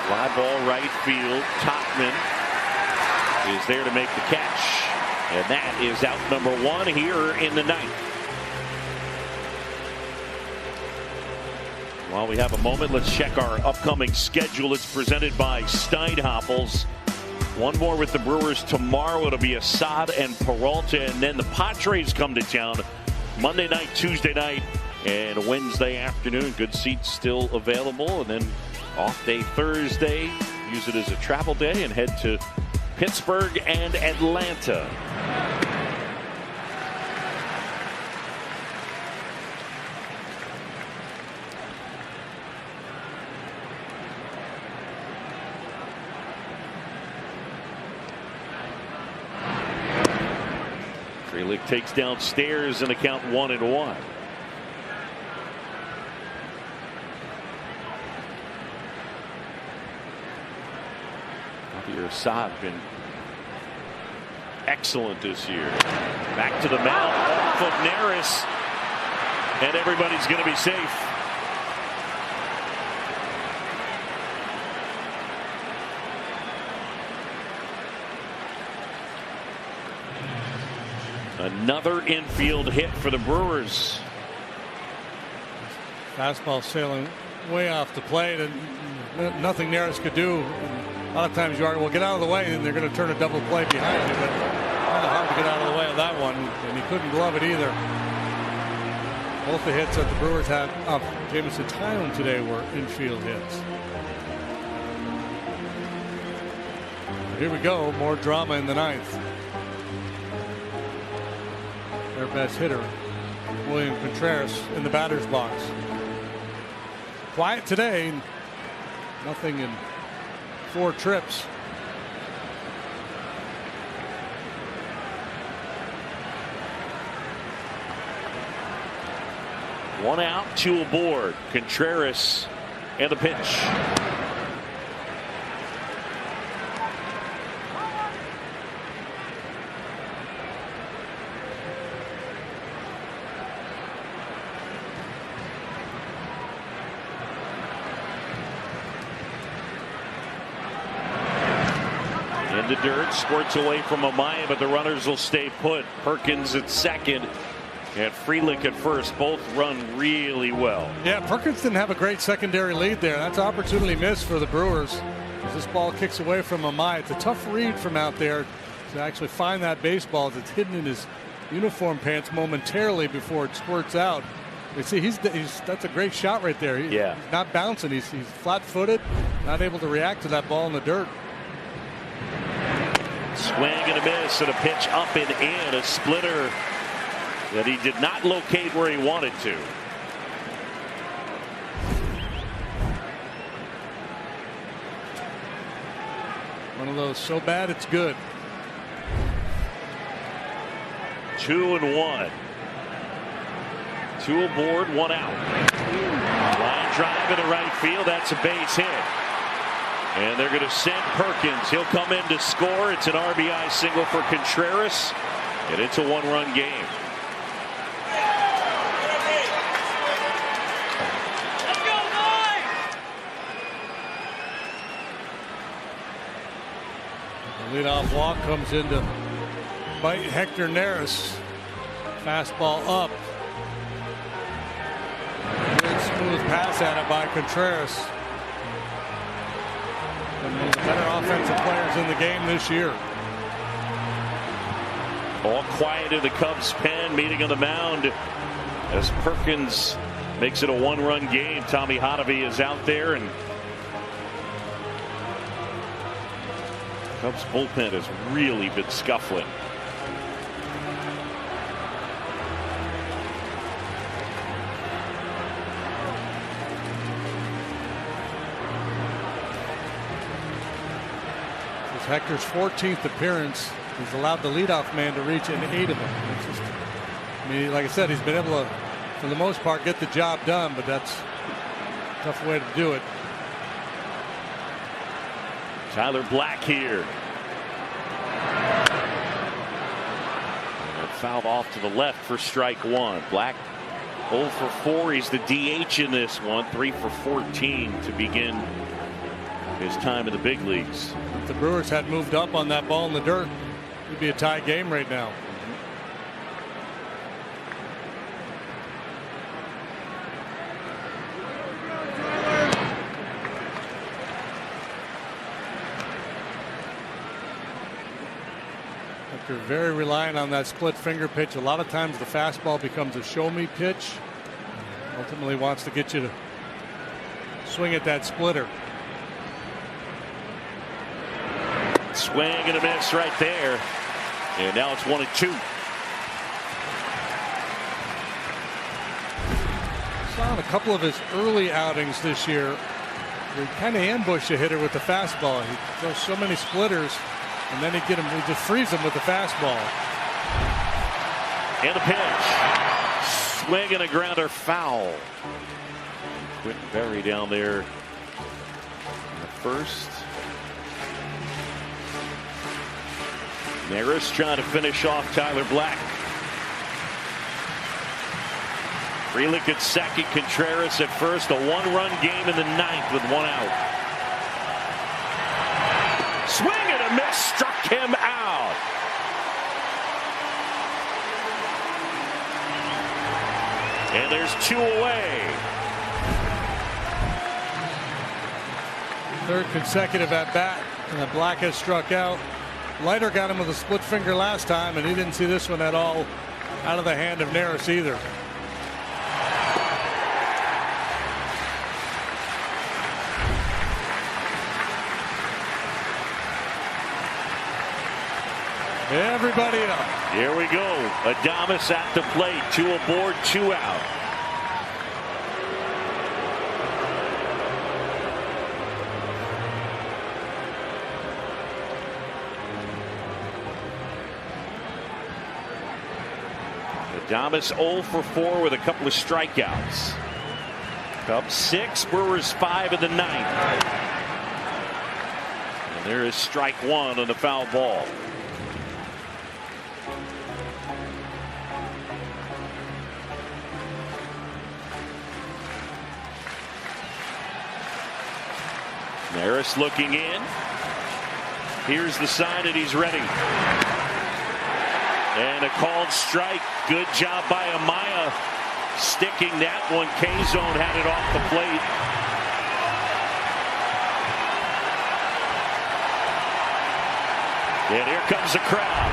Fly ball right field. Topman is there to make the catch. And that is out number 1 here in the ninth. While we have a moment, let's check our upcoming schedule. It's presented by Steinhoppels. One more with the Brewers tomorrow. It'll be Assad and Peralta. And then the Padres come to town Monday night, Tuesday night, and Wednesday afternoon. Good seats still available. And then off day Thursday. Use it as a travel day and head to Pittsburgh and Atlanta. Frelick takes downstairs and a count 1-1. Assad been excellent this year. Back to the mound off of Neris, and everybody's going to be safe. Another infield hit for the Brewers. Fastball sailing way off the plate, and nothing Neris could do. A lot of times you argue, well, get out of the way, and they're going to turn a double play behind you. But kind of hard to get out of the way of that one, and he couldn't glove it either. Both the hits that the Brewers had off Jameson Taillon today were infield hits. Here we go, more drama in the ninth. Their best hitter, William Contreras, in the batter's box. Quiet today, nothing in 4 trips. One out, 2 aboard. Contreras and the pitch. In the dirt, squirts away from Amaya, but the runners will stay put. Perkins at second and Frelick at first. Both run really well. Yeah, Perkins didn't have a great secondary lead there. That's opportunity missed for the Brewers as this ball kicks away from Amaya. It's a tough read from out there to actually find that baseball that's hidden in his uniform pants momentarily before it squirts out. You see, that's a great shot right there. He's not bouncing. He's flat-footed, not able to react to that ball in the dirt. Swing and a miss, and a pitch up and in, a splitter that he did not locate where he wanted to. One of those so bad it's good. 2-1. 2 aboard, 1 out. Line drive in the right field. That's a base hit. And they're going to send Perkins. He'll come in to score. It's an RBI single for Contreras, and it's a 1-run game. Let's go, boys! The leadoff walk comes in to bite Hector Neris. Fastball up. Good smooth pass at it by Contreras. One of the better offensive players in the game this year. All quiet in the Cubs pen, meeting on the mound as Perkins makes it a 1-run game. Tommy Hotovy is out there, and Cubs bullpen has really been scuffling. Hector's 14th appearance. He's allowed the leadoff man to reach in 8 of them. I mean, like I said, he's been able to, for the most part, get the job done, but that's a tough way to do it. Tyler Black here. And fouled off to the left for strike 1. Black 0 for 4. He's the DH in this one. 3 for 14 to begin his time in the big leagues. If the Brewers had moved up on that ball in the dirt, it'd be a tie game right now. Hector very reliant on that split finger pitch. A lot of times the fastball becomes a show me pitch. Ultimately wants to get you to swing at that splitter. Swing and a miss right there. And now it's 1-2. Saw in a couple of his early outings this year, he kind of ambushed a hitter with the fastball. He throws so many splitters, and then he just frees him with the fastball. And the pitch. Swing and a grounder, foul. Quentin Berry down there in the first. Neris trying to finish off Tyler Black. Frelick at second, Contreras at first. A one-run game in the ninth with one out. Swing and a miss, struck him out. And there's two away. Third consecutive at bat, and Black has struck out. Leiter got him with a split finger last time, and he didn't see this one at all out of the hand of Neris either. Everybody up. Here we go. Adames at the plate. 2 aboard, 2 out. Adames 0 for 4 with a couple of strikeouts. Cubs 6, Brewers 5 in the ninth. And there is strike 1 on the foul ball. Neris looking in. Here's the sign that he's ready. And a called strike. Good job by Amaya sticking that one. K-Zone had it off the plate. And here comes the crowd.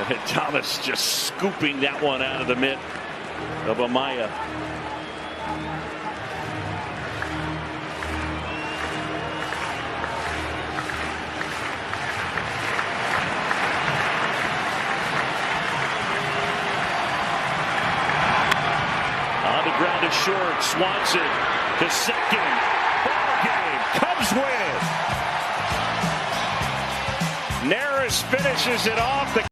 0-2. And Thomas just scooping that one out of the mitt of Amaya. Ground to short. Swanson to second. Ball game. Cubs win. Neris finishes it off. The